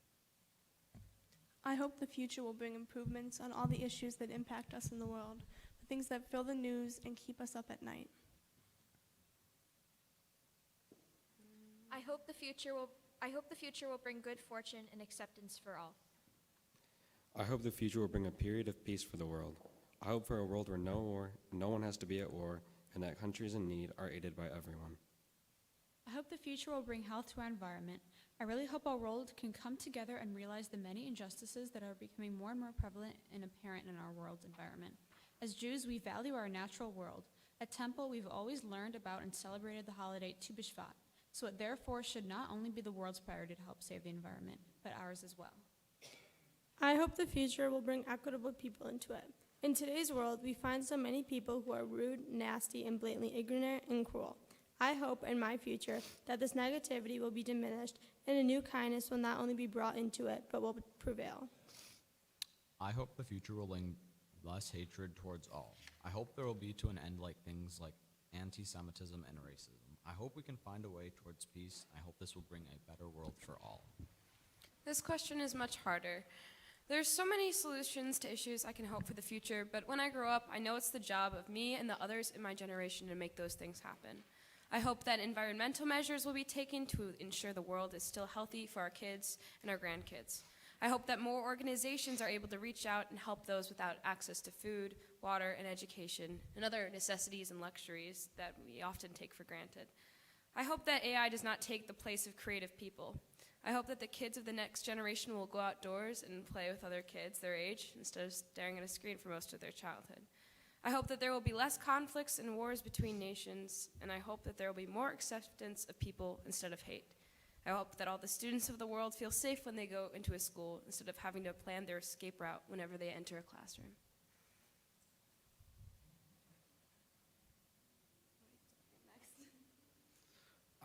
I hope the future will bring improvements on all the issues that impact us in the world, the things that fill the news and keep us up at night. I hope the future will bring good fortune and acceptance for all. I hope the future will bring a period of peace for the world. I hope for a world where no war, no one has to be at war, and that countries in need are aided by everyone. I hope the future will bring health to our environment. I really hope our world can come together and realize the many injustices that are becoming more and more prevalent and apparent in our world's environment. As Jews, we value our natural world. At Temple, we've always learned about and celebrated the holiday Tu B'Shvat, so it therefore should not only be the world's priority to help save the environment, but ours as well. I hope the future will bring equitable people into it. In today's world, we find so many people who are rude, nasty, and blatantly ignorant and cruel. I hope in my future that this negativity will be diminished and a new kindness will not only be brought into it, but will prevail. I hope the future will bring less hatred towards all. I hope there will be to an end like things like anti-Semitism and racism. I hope we can find a way towards peace. I hope this will bring a better world for all. This question is much harder. There's so many solutions to issues I can hope for the future, but when I grow up, I know it's the job of me and the others in my generation to make those things happen. I hope that environmental measures will be taken to ensure the world is still healthy for our kids and our grandkids. I hope that more organizations are able to reach out and help those without access to food, water, and education, and other necessities and luxuries that we often take for granted. I hope that AI does not take the place of creative people. I hope that the kids of the next generation will go outdoors and play with other kids their age instead of staring at a screen for most of their childhood. I hope that there will be less conflicts and wars between nations, and I hope that there will be more acceptance of people instead of hate. I hope that all the students of the world feel safe when they go into a school instead of having to plan their escape route whenever they enter a classroom.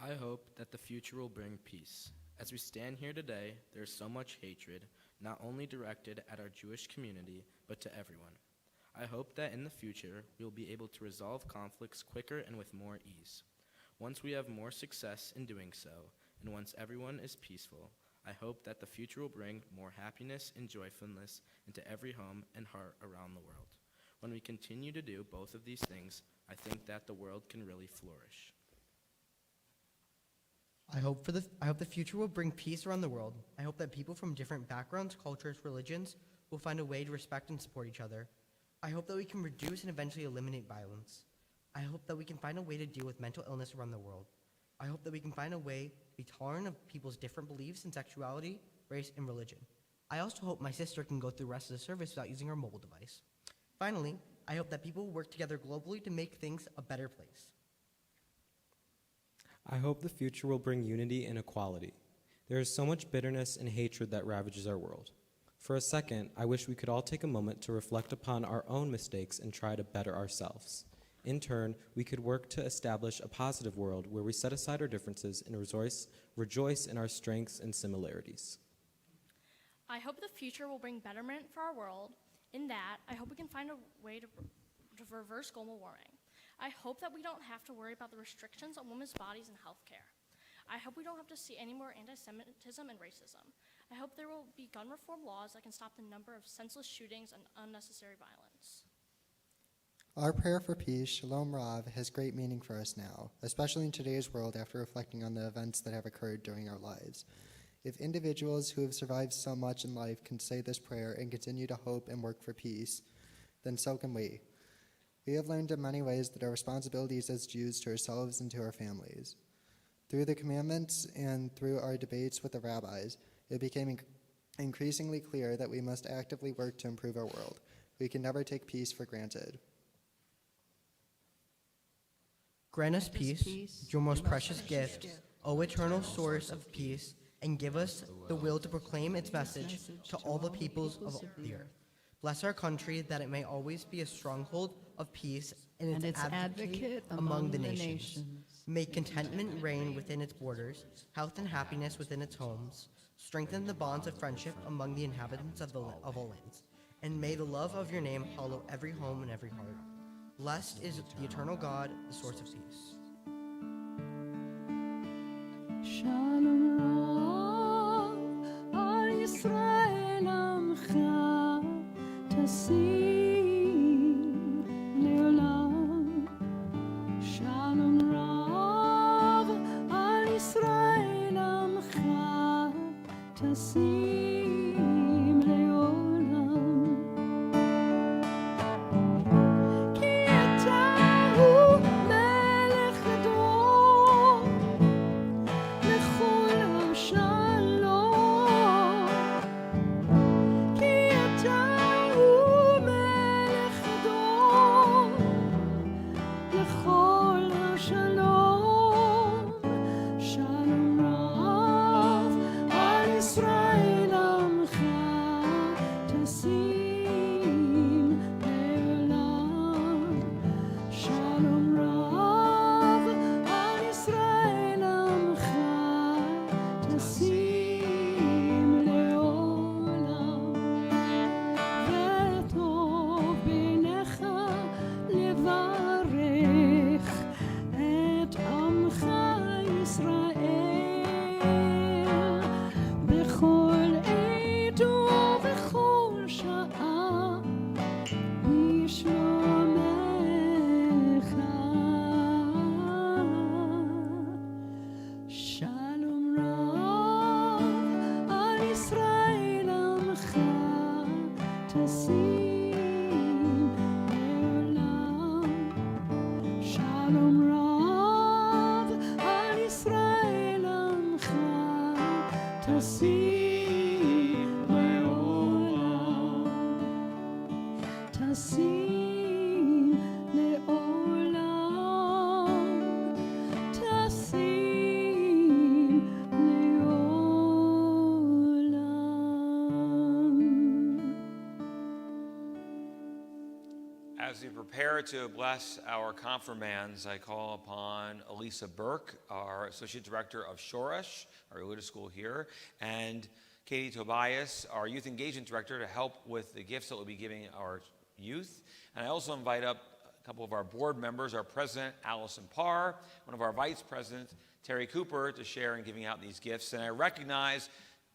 I hope that the future will bring peace. As we stand here today, there is so much hatred, not only directed at our Jewish community, but to everyone. I hope that in the future, we will be able to resolve conflicts quicker and with more ease. Once we have more success in doing so, and once everyone is peaceful, I hope that the future will bring more happiness and joyfulness into every home and heart around the world. When we continue to do both of these things, I think that the world can really flourish. I hope the future will bring peace around the world. I hope that people from different backgrounds, cultures, religions will find a way to respect and support each other. I hope that we can reduce and eventually eliminate violence. I hope that we can find a way to deal with mental illness around the world. I hope that we can find a way to be tolerant of people's different beliefs in sexuality, race, and religion. I also hope my sister can go through the rest of the service without using her mobile device. Finally, I hope that people will work together globally to make things a better place. I hope the future will bring unity and equality. There is so much bitterness and hatred that ravages our world. For a second, I wish we could all take a moment to reflect upon our own mistakes and try to better ourselves. In turn, we could work to establish a positive world where we set aside our differences and rejoice in our strengths and similarities. I hope the future will bring betterment for our world. In that, I hope we can find a way to reverse global warming. I hope that we don't have to worry about the restrictions on women's bodies and health care. I hope we don't have to see any more anti-Semitism and racism. I hope there will be gun reform laws that can stop the number of senseless shootings and unnecessary violence. Our prayer for peace, Shalom Rav, has great meaning for us now, especially in today's world after reflecting on the events that have occurred during our lives. If individuals who have survived so much in life can say this prayer and continue to hope and work for peace, then so can we. We have learned in many ways that our responsibilities as Jews to ourselves and to our families. Through the commandments and through our debates with the rabbis, it became increasingly clear that we must actively work to improve our world. We can never take peace for granted. Grant us peace, your most precious gift, O eternal source of peace, and give us the will to proclaim its message to all the peoples of the earth. Bless our country that it may always be a stronghold of peace and its advocate among the nations. May contentment reign within its borders, health and happiness within its homes. Strengthen the bonds of friendship among the inhabitants of all lands. And may the love of your name hollow every home and every heart. Blessed is the eternal God, the source of peace. Shalom Rav, Al Yisrael Amcha, Tasim Leolam. Shalom Rav, Al Yisrael Amcha, Tasim Leolam. As we prepare to bless our confirmands, I call upon Elisa Burke, our Associate Director of SHORESH, our religious school here, and Katie Tobias, our Youth Engagement Director, to help with the gifts that we'll be giving our youth. And I also invite up a couple of our board members, our President, Allison Parr, one of our Vice Presidents, Terry Cooper, to share in giving out these gifts. And I recognize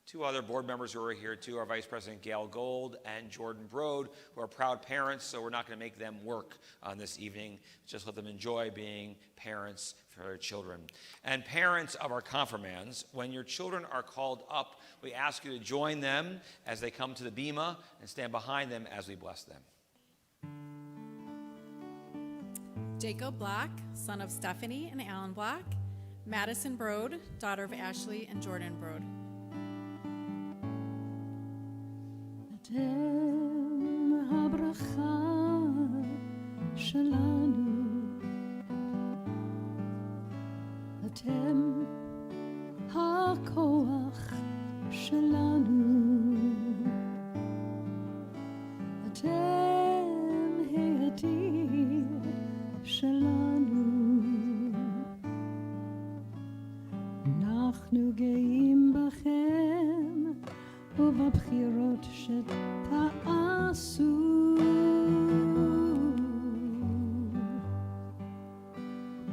two other board members who are here too, our Vice President Gail Gold and Jordan Brode, who are proud parents, so we're not going to make them work on this evening. Just let them enjoy being parents for their children. And parents of our confirmands, when your children are called up, we ask you to join them as they come to the bima and stand behind them as we bless them. Jacob Black, son of Stephanie and Alan Black. Madison Brode, daughter of Ashley and Jordan Brode. אתם הברכה שלנו, אתם הכוח שלנו, אתם העתיד שלנו, אנחנו גאים בכם ובבחירות שתעשו.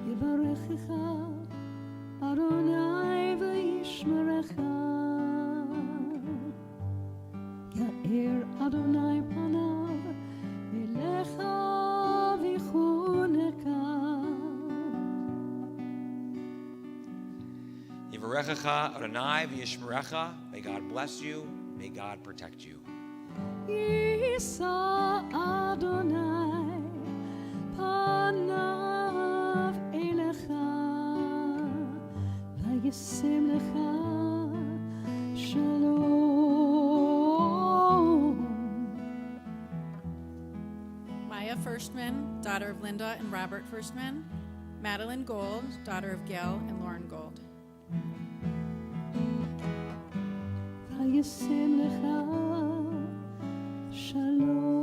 יברכך אדוני וישמרך, Adonai panav elecha vichuneka. Yivarechecha Adonai v'yishmerecha. May God bless you. May God protect you. Yisa Adonai panav elecha vayisim lecha shalom. Maya Firstman, daughter of Linda and Robert Firstman. Madeline Gold, daughter of Gail and Lauren Gold. Vayisim lecha shalom.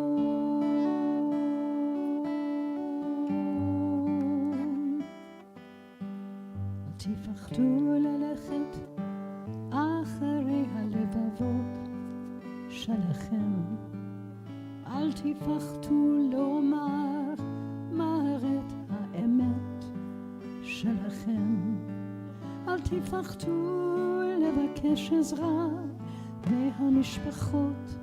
אל תפחדו ללכת אחרי הלבבות שלכם. אל תפחדו לומר את האמת שלכם. אל תפחדו לבקש עזרה מהמשפחות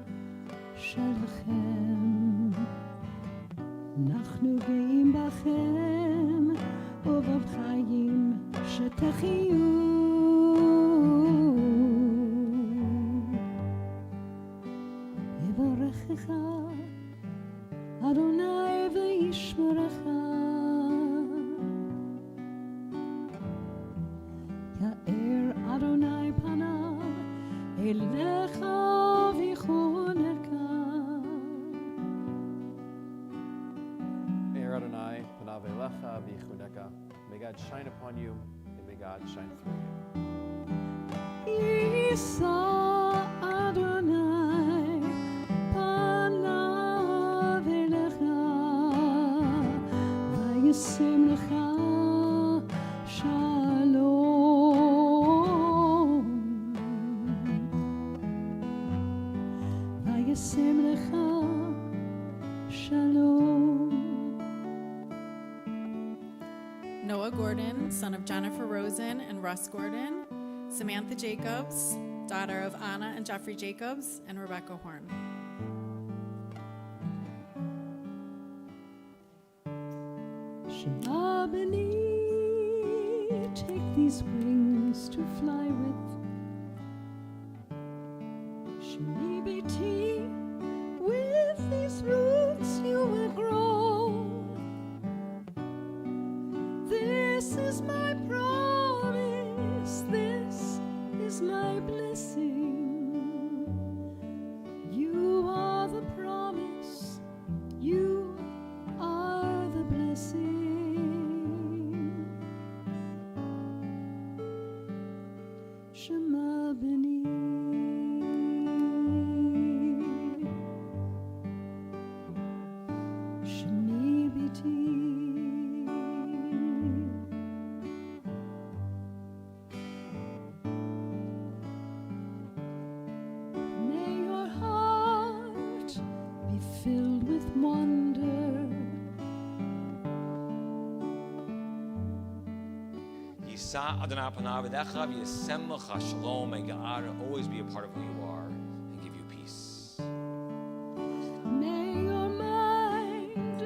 שלכם. אנחנו גאים בכם ובחיים שתחיו. יברכך אדוני וישמרך. יאר אדוני פניו אליך ויחונקה. Me'er Adonai panav elecha v'yichuneka. May God shine upon you, and may God shine through you. Yisa Adonai panav elecha vayisim lecha shalom. Vayisim lecha shalom. Noah Gordon, son of Jennifer Rosen and Russ Gordon. Samantha Jacobs, daughter of Anna and Jeffrey Jacobs, and Rebecca Horn. Shema b'ni, take these wings to fly with. Shemi b'ti, with these roots you will grow. This is my promise, this is my blessing. You are the promise, you are the blessing. Shema b'ni. Shemi b'ti. May your heart be filled with wonder. Yisa Adonai panav elecha v'yisem lecha shalom. May God always be a part of who you are and give you peace. May your mind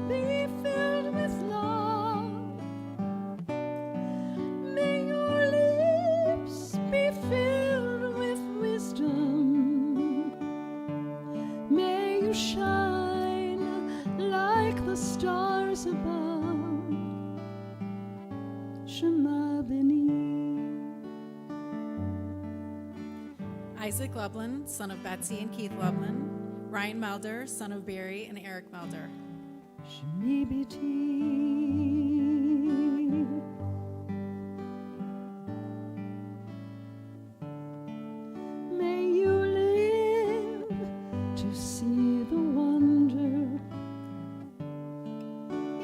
be filled with love. May your lips be filled with wisdom. May you shine like the stars above. Shema b'ni. Isaac Lublin, son of Betsy and Keith Lublin. Ryan Melder, son of Barry and Eric Melder. Shemi b'ti. May you live to see the wonder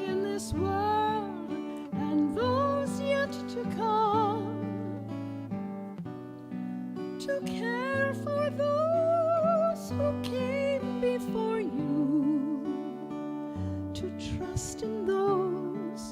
in this world and those yet to come. To care for those who came before you. To trust in those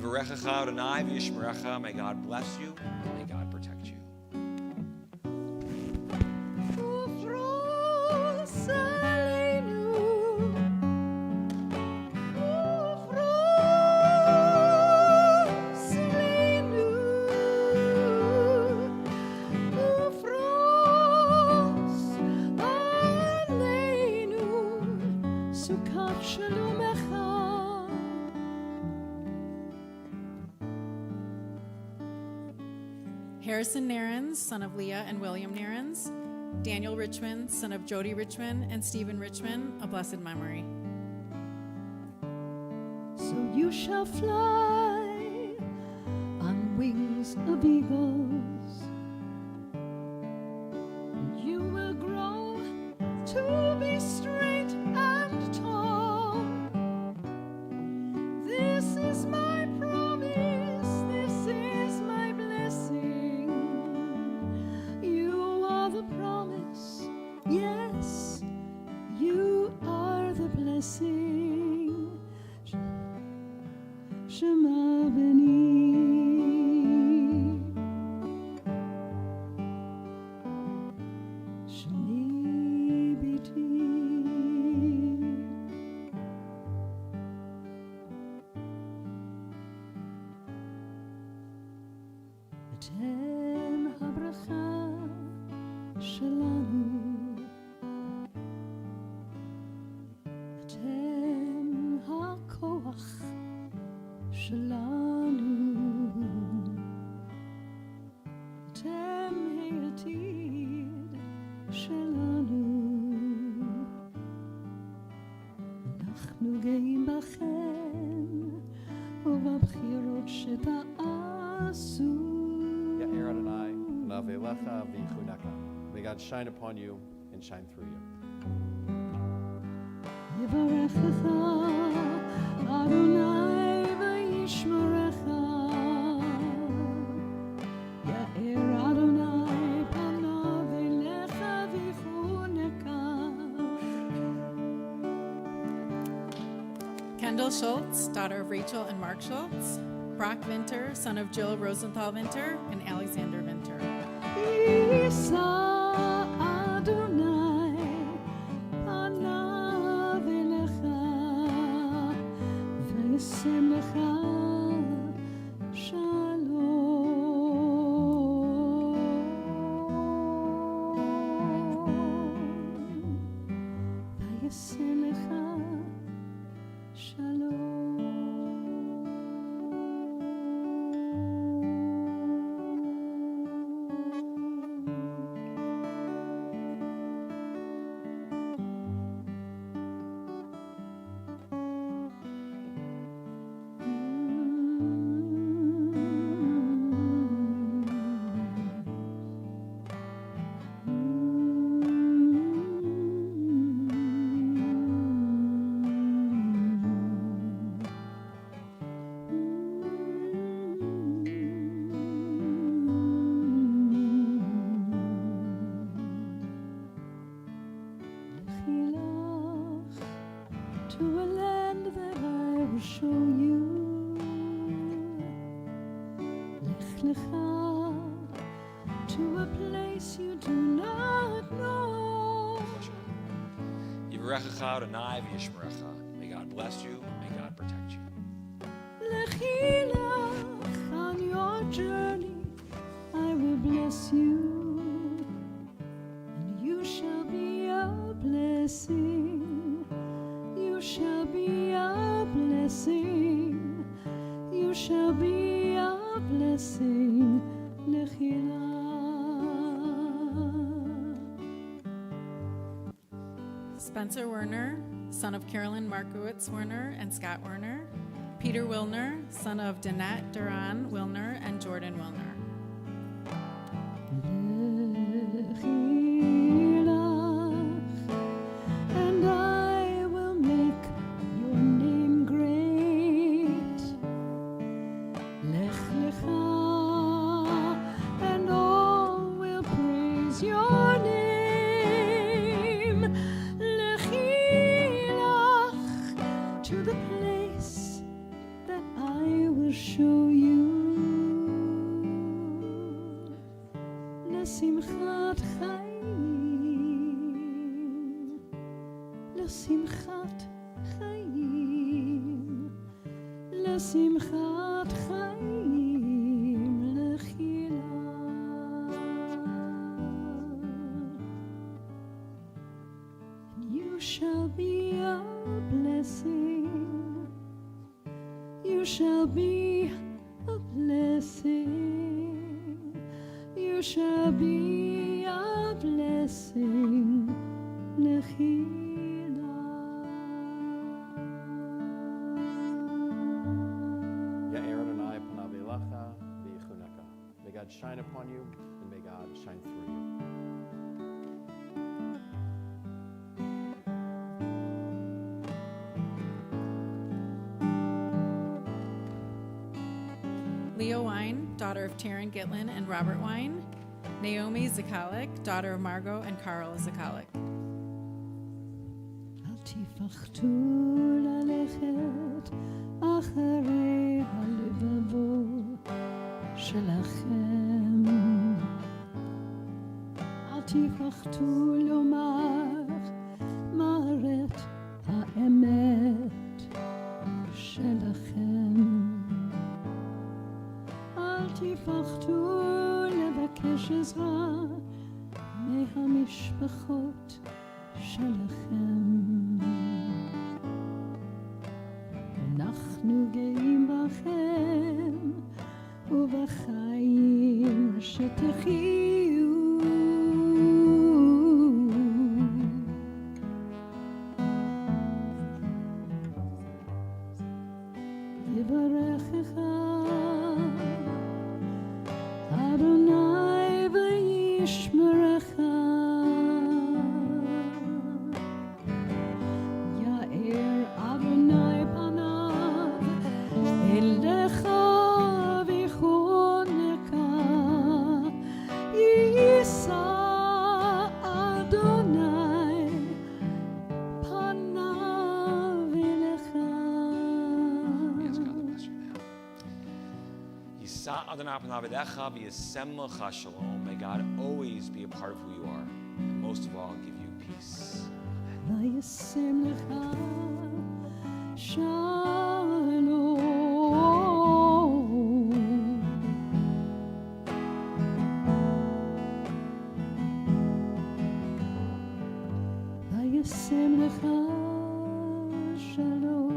Yivarechecha Adonai v'yishmerecha. May God bless you. May God protect you. Harrison Narens, son of Leah and William Narens. Daniel Richmond, son of Jody Richmond and Stephen Richmond, a blessed memory. So you shall fly on wings of eagles. You will grow to be straight and tall. This is my promise, this is my blessing. You are the promise, yes, you are the blessing. Shema B'ni. Shemi B'ti. אתם הברכה שלנו, אתם הכוח שלנו, אתם העתיד שלנו, אנחנו גאים בכם ובבחירות שתעשו. Ya'er Adonai, Navelecha v'yichuneka. May God shine upon you and shine through you. יברכך אדוני וישמרך. יאר אדוני פניו אליך ויחונקה. Kendall Schultz, daughter of Rachel and Mark Schultz. Brock Winter, son of Jill Rosenthal Winter and Alexander Winter. יישא אדוני פניו אליך וישם לך שלום. וישם לך שלום. To a land that I will show you. Lech lecha to a place you do not know. Yivarechecha Adonai v'yishmerecha. May God bless you. May God protect you. Lechilach on your journey, I will bless you, and you shall be a blessing. You shall be a blessing. You shall be a blessing. Lechilach. Spencer Werner, son of Carolyn Markowitz Werner and Scott Werner. Peter Wilner, son of Danette Duran Wilner and Jordan Wilner. And I will make your name great. Lech lecha, and all will praise your name. Lechilach, to the place that I will show לשמחת חיים, לשמחת חיים, לחילה. And you shall be a blessing, you shall be a blessing, you shall be a blessing, lechila. May God shine upon you, and may God shine through you. Leo Wine, daughter of Taryn Gitlin and Robert Wine. Naomi Zakalik, daughter of Margot and Carl Zakalik. אל תפחדו ללכת אחרי הלבבות שלכם. אל תפחדו לומר מערת האמת שלכם. אל תפחדו לבקש עזרה מהמשפחות שלכם. אנחנו גאים בכם ובחיים שתחיו. יברכך אדוני וישמרך. יאר אדוני פניו אליך ויחונקה. יישא אדוני פניו אליך. Yes, God bless you now. Yisa Adonai panav elecha v'yasem lecha shalom. May God always be a part of who you are, and most of all, give you peace. וישם לך שלום. וישם לך שלום.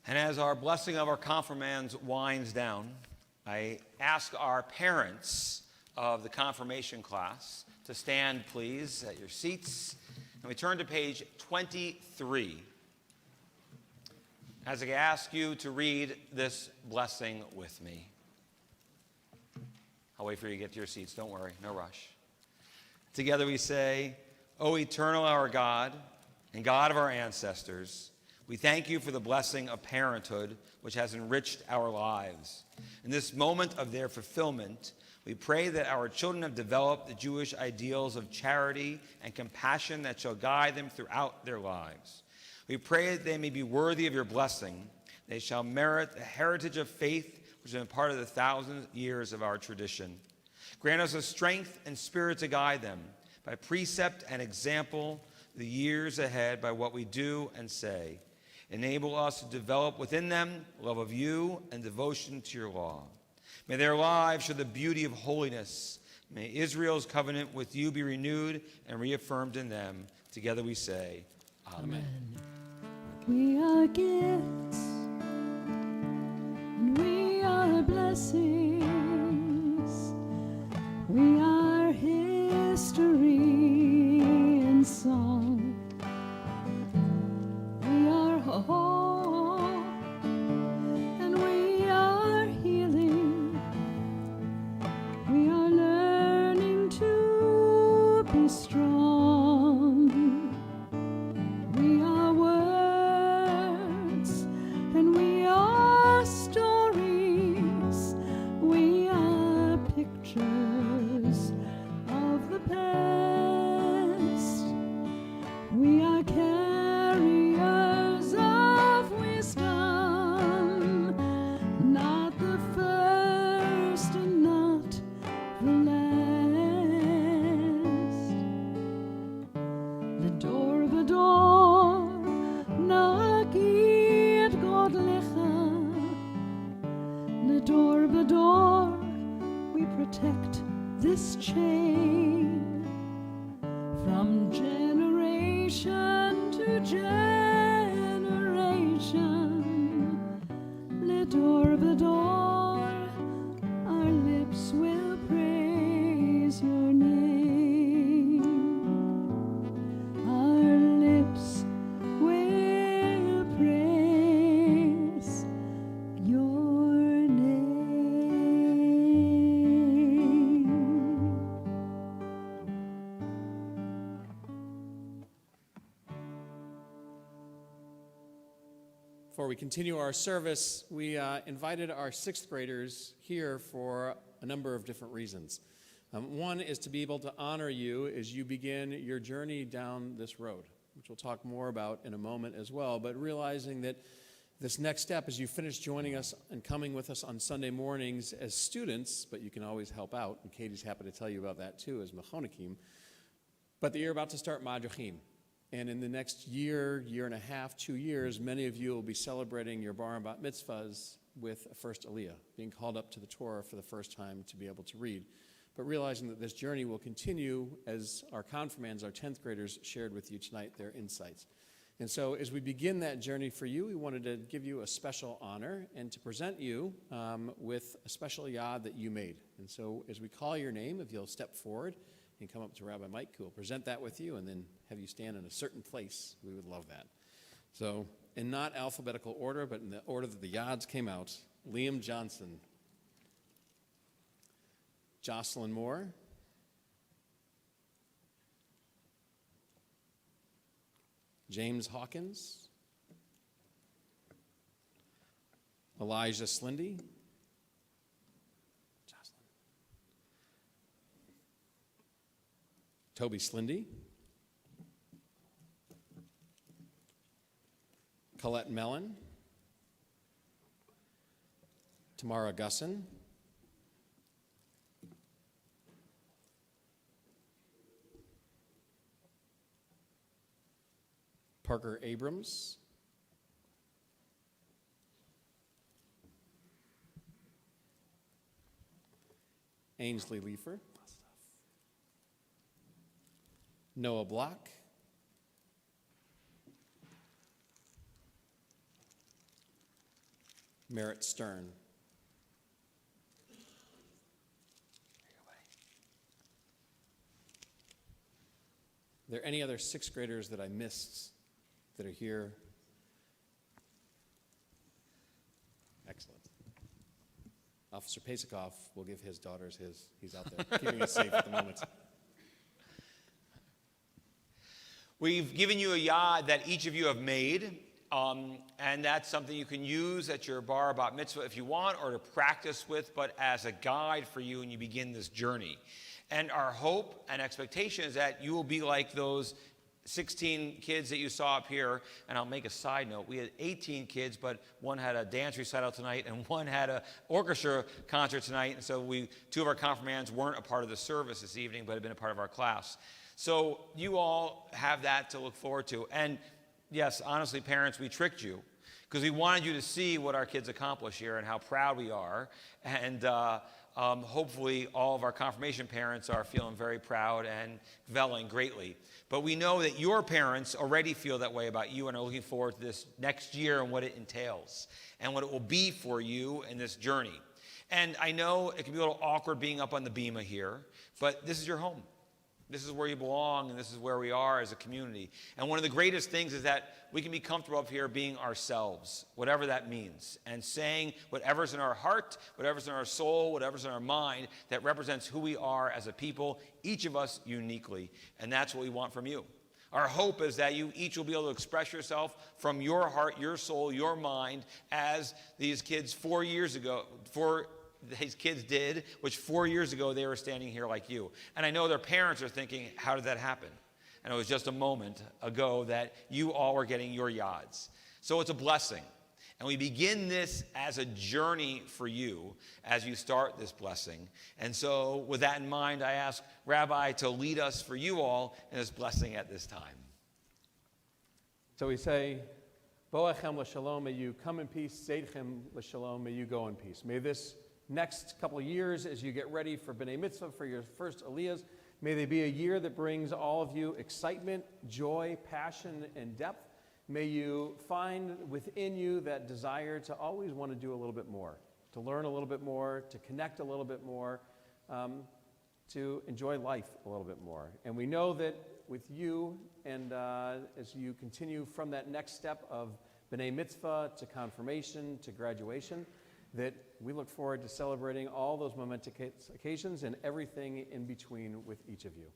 And as our blessing of our confirmands winds down, I ask our parents of the confirmation class to stand, please, at your seats. And we turn to page 23. As I ask you to read this blessing with me. I'll wait for you to get to your seats. Don't worry, no rush. Together we say, O eternal our God and God of our ancestors, we thank you for the blessing of parenthood, which has enriched our lives. In this moment of their fulfillment, we pray that our children have developed the Jewish ideals of charity and compassion that shall guide them throughout their lives. We pray that they may be worthy of your blessing. They shall merit the heritage of faith, which has been part of the 1,000 years of our tradition. Grant us the strength and spirit to guide them by precept and example the years ahead by what we do and say. Enable us to develop within them love of you and devotion to your law. May their lives show the beauty of holiness. May Israel's covenant with you be renewed and reaffirmed in them. Together we say, Amen. We are gifts and we are blessings. We are history and song. We are hope and we are healing. We are learning to be strong. We are words and we are stories the door, we protect this chain. From generation to generation, the door of the door, our lips will praise your name. Our lips will praise your name. Before we continue our service, we invited our sixth graders here for a number of different reasons. One is to be able to honor you as you begin your journey down this road, which we'll talk more about in a moment as well, but realizing that this next step as you finish joining us and coming with us on Sunday mornings as students, but you can always help out, and Katie's happy to tell you about that too as Mechonikim, but that you're about to start Madrachim. And in the next year, year and a half, 2 years, many of you will be celebrating your bar and bat mitzvahs with a first aliyah, being called up to the Torah for the first time to be able to read. But realizing that this journey will continue as our confirmands, our 10th graders, shared with you tonight their insights. And so as we begin that journey for you, we wanted to give you a special honor and to present you with a special yad that you made. And so as we call your name, if you'll step forward and come up to Rabbi Mike, who will present that with you and then have you stand in a certain place, we would love that. So in not alphabetical order, but in the order that the yads came out, Liam Johnson, Jocelyn Moore, James Hawkins, Elijah Slindy, Toby Slindy, Colette Mellon, Tamara Gusson, Parker Abrams, Ainsley Leifer, Noah Block, Merritt Stern. Are there any other sixth graders that I missed that are here? Excellent. Officer Pesikoff will give his daughters his. He's out there keeping us safe at the moment. We've given you a yad that each of you have made, and that's something you can use at your bar bat mitzvah if you want, or to practice with, but as a guide for you when you begin this journey. And our hope and expectation is that you will be like those 16 kids that you saw up here. And I'll make a side note. We had 18 kids, but one had a dance recital tonight and one had an orchestra concert tonight. And so two of our confirmands weren't a part of the service this evening, but had been a part of our class. So you all have that to look forward to. And yes, honestly, parents, we tricked you because we wanted you to see what our kids accomplish here and how proud we are. And hopefully all of our confirmation parents are feeling very proud and reveling greatly. But we know that your parents already feel that way about you and are looking forward to this next year and what it entails and what it will be for you in this journey. And I know it can be a little awkward being up on the bema here, but this is your home. This is where you belong, and this is where we are as a community. And one of the greatest things is that we can be comfortable up here being ourselves, whatever that means, and saying whatever's in our heart, whatever's in our soul, whatever's in our mind that represents who we are as a people, each of us uniquely. And that's what we want from you. Our hope is that you each will be able to express yourself from your heart, your soul, your mind, as these kids 4 years ago, these kids did, which 4 years ago they were standing here like you. And I know their parents are thinking, how did that happen? And it was just a moment ago that you all were getting your yads. So it's a blessing. And we begin this as a journey for you as you start this blessing. And so with that in mind, I ask Rabbi to lead us for you all in this blessing at this time. So we say, Boachem l'shalom, may you come in peace, Seidchem l'shalom, may you go in peace. May this next couple of years as you get ready for B'nai Mitzvah, for your first Aliyahs. May they be a year that brings all of you excitement, joy, passion, and depth. May you find within you that desire to always want to do a little bit more, to learn a little bit more, to connect a little bit more, to enjoy life a little bit more. And we know that with you, and as you continue from that next step of B'nai Mitzvah to confirmation to graduation, that we look forward to celebrating all those momentous occasions and everything in between with each of you.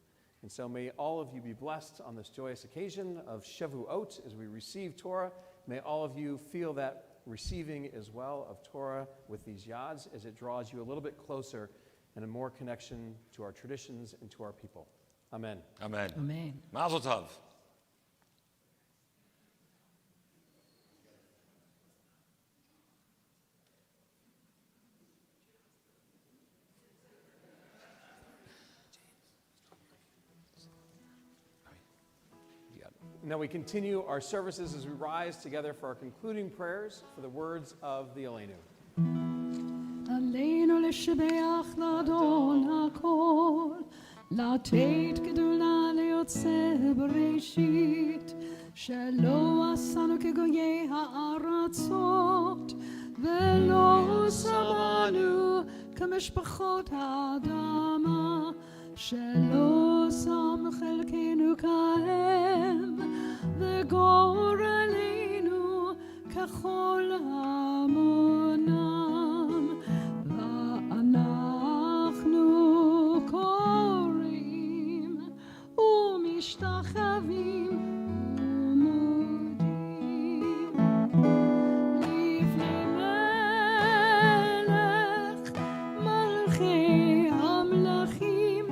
And so may all of you be blessed on this joyous occasion of Shavuot as we receive Torah. May all of you feel that receiving as well of Torah with these yads as it draws you a little bit closer and a more connection to our traditions and to our people. Amen. Amen. Amen. Mazel tov. Now we continue our services as we rise together for our concluding prayers for the words of the Aleinu. עלינו לשבח לאדון הכל, לתת גדולה ליוצא בראשית, שלא עשנו כגויי הארצות, ולא שמנו כמשפחות האדמה, שלא שם חלקנו כהם, וגורלנו ככל המונם, ואנחנו קוראים ומשתחווים ומודים לפני מלך מלכי המלכים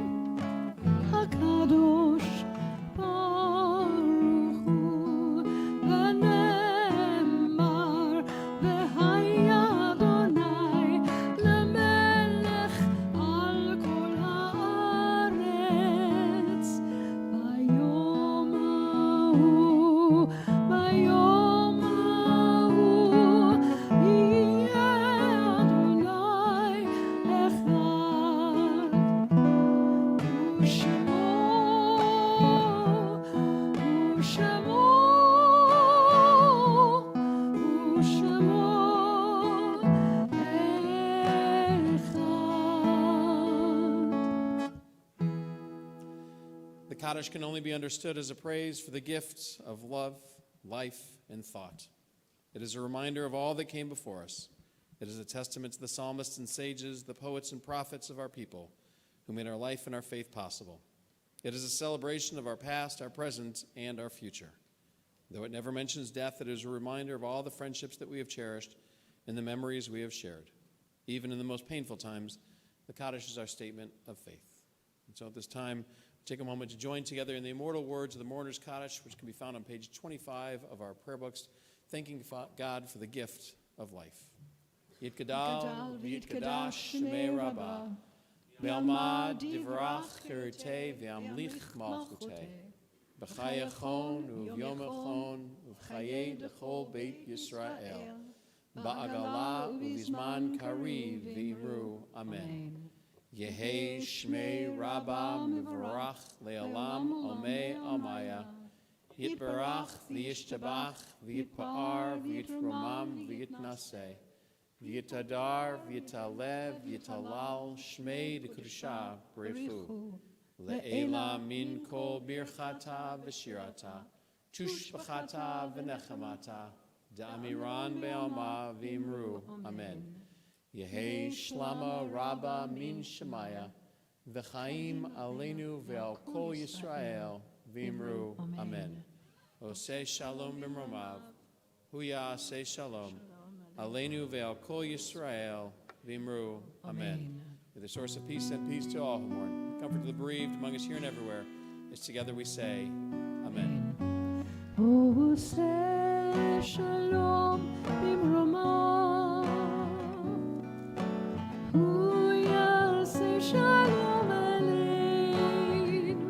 הקדוש ברוך הוא, ונאמר והיה אדוני למלך על כל הארץ. ביום ההוא יהיה אדוני אחד, The Kaddish can only be understood as a praise for the gifts of love, life, and thought. It is a reminder of all that came before us. It is a testament to the psalmists and sages, the poets and prophets of our people, who made our life and our faith possible. It is a celebration of our past, our present, and our future. Though it never mentions death, it is a reminder of all the friendships that we have cherished and the memories we have shared. Even in the most painful times, the Kaddish is our statement of faith. And so at this time, take a moment to join together in the immortal words of the Mourner's Kaddish, which can be found on page 25 of our prayer books, thanking God for the gift of life. Yitkadal v'yitkadash shmei Rabbah, ve'almad divrach chirutei ve'amlich malchutei, b'chayachon u'vyomachon u'chayei d'chol beit Yisrael, ba'agala u'vizman kariv v'imru. Amen. Yehei Shmei Rabbah Mivarach Le'olam Omei Amaya Yitbarach V'yishtabach V'yitpa'ar V'yitromam V'yitnaseh V'yitadar V'yitalev V'yitalal Shmei D'Kedusha B'rechu Le'ela Min Kol Birchata V'shirata Tushbachata V'nechamata Da'amiran Be'alma V'imru. Amen. Yehei Shlama Rabba Min Shemaya V'chaim Aleinu Ve'al Kol Yisrael V'imru. Amen. Oseh Shalom B'mromav Huya Aseh Shalom Aleinu Ve'al Kol Yisrael V'imru. Amen. May the source of peace send peace to all who mourn, comfort to the bereaved among us here and everywhere, as together we say, Amen. Oseh Shalom B'mromav Shalom Aleinu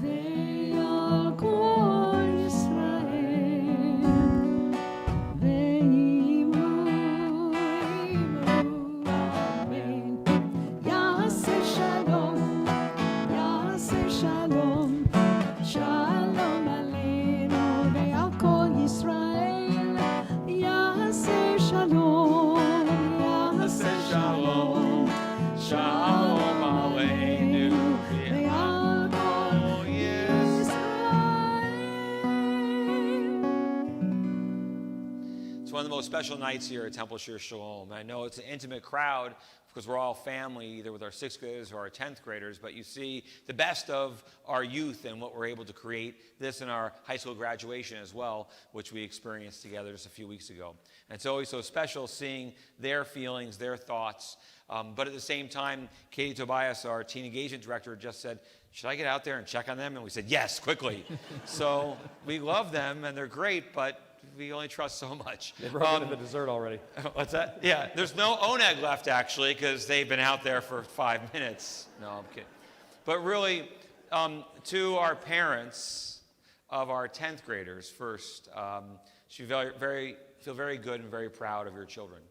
ve'al kol Yisrael ve'imru. na'aseh shalom, shalom aleinu ve'al kol Yisrael. It's one of the most special nights here at Temple Shir Shalom. I know it's an intimate crowd because we're all family, either with our 6th graders or our 10th graders, but you see the best of our youth and what we're able to create, this in our high school graduation as well, which we experienced together just a few weeks ago. And it's always so special seeing their feelings, their thoughts, but at the same time, Katie Tobias, our teen engagement director, just said, should I get out there and check on them? And we said, yes, quickly. So we love them, and they're great, but we only trust so much. They broke into the dessert already. What's that? Yeah, there's no oneg left, actually, because they've been out there for 5 minutes. No, I'm kidding. But really, to our parents of our 10th graders, first, should feel very good and very proud of your children.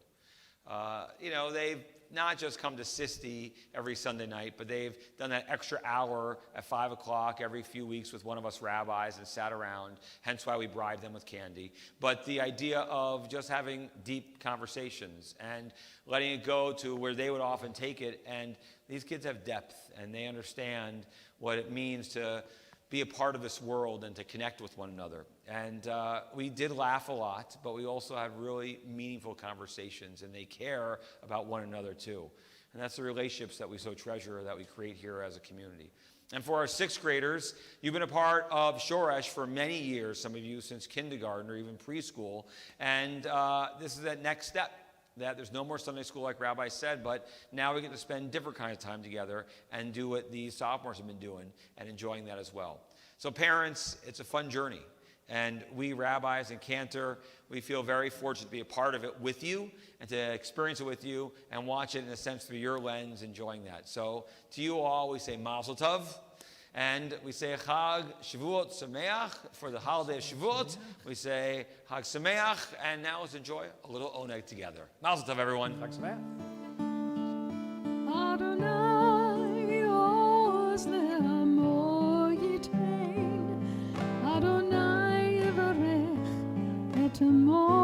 They've not just come to Sisti every Sunday night, but they've done that extra hour at 5 o'clock every few weeks with one of us rabbis and sat around, hence why we bribe them with candy. But the idea of just having deep conversations and letting it go to where they would often take it, and these kids have depth, and they understand what it means to be a part of this world and to connect with one another. And we did laugh a lot, but we also had really meaningful conversations, and they care about one another too. And that's the relationships that we so treasure, that we create here as a community. And for our 6th graders, you've been a part of Shoresh for many years, some of you since kindergarten or even preschool, and this is that next step. That there's no more Sunday school like Rabbi said, but now we get to spend different kinds of time together and do what these sophomores have been doing and enjoying that as well. So parents, it's a fun journey. And we rabbis and Cantor, we feel very fortunate to be a part of it with you and to experience it with you and watch it in a sense through your lens, enjoying that. So to you all, we say Mazel Tov. And we say Chag Shavuot Sameach for the holiday of Shavuot. We say Chag Sameach, and now let's enjoy a little oneg together. Mazel Tov, everyone. Chag Sameach. Adonai oz le'amo yitein, Adonai yivarech et amo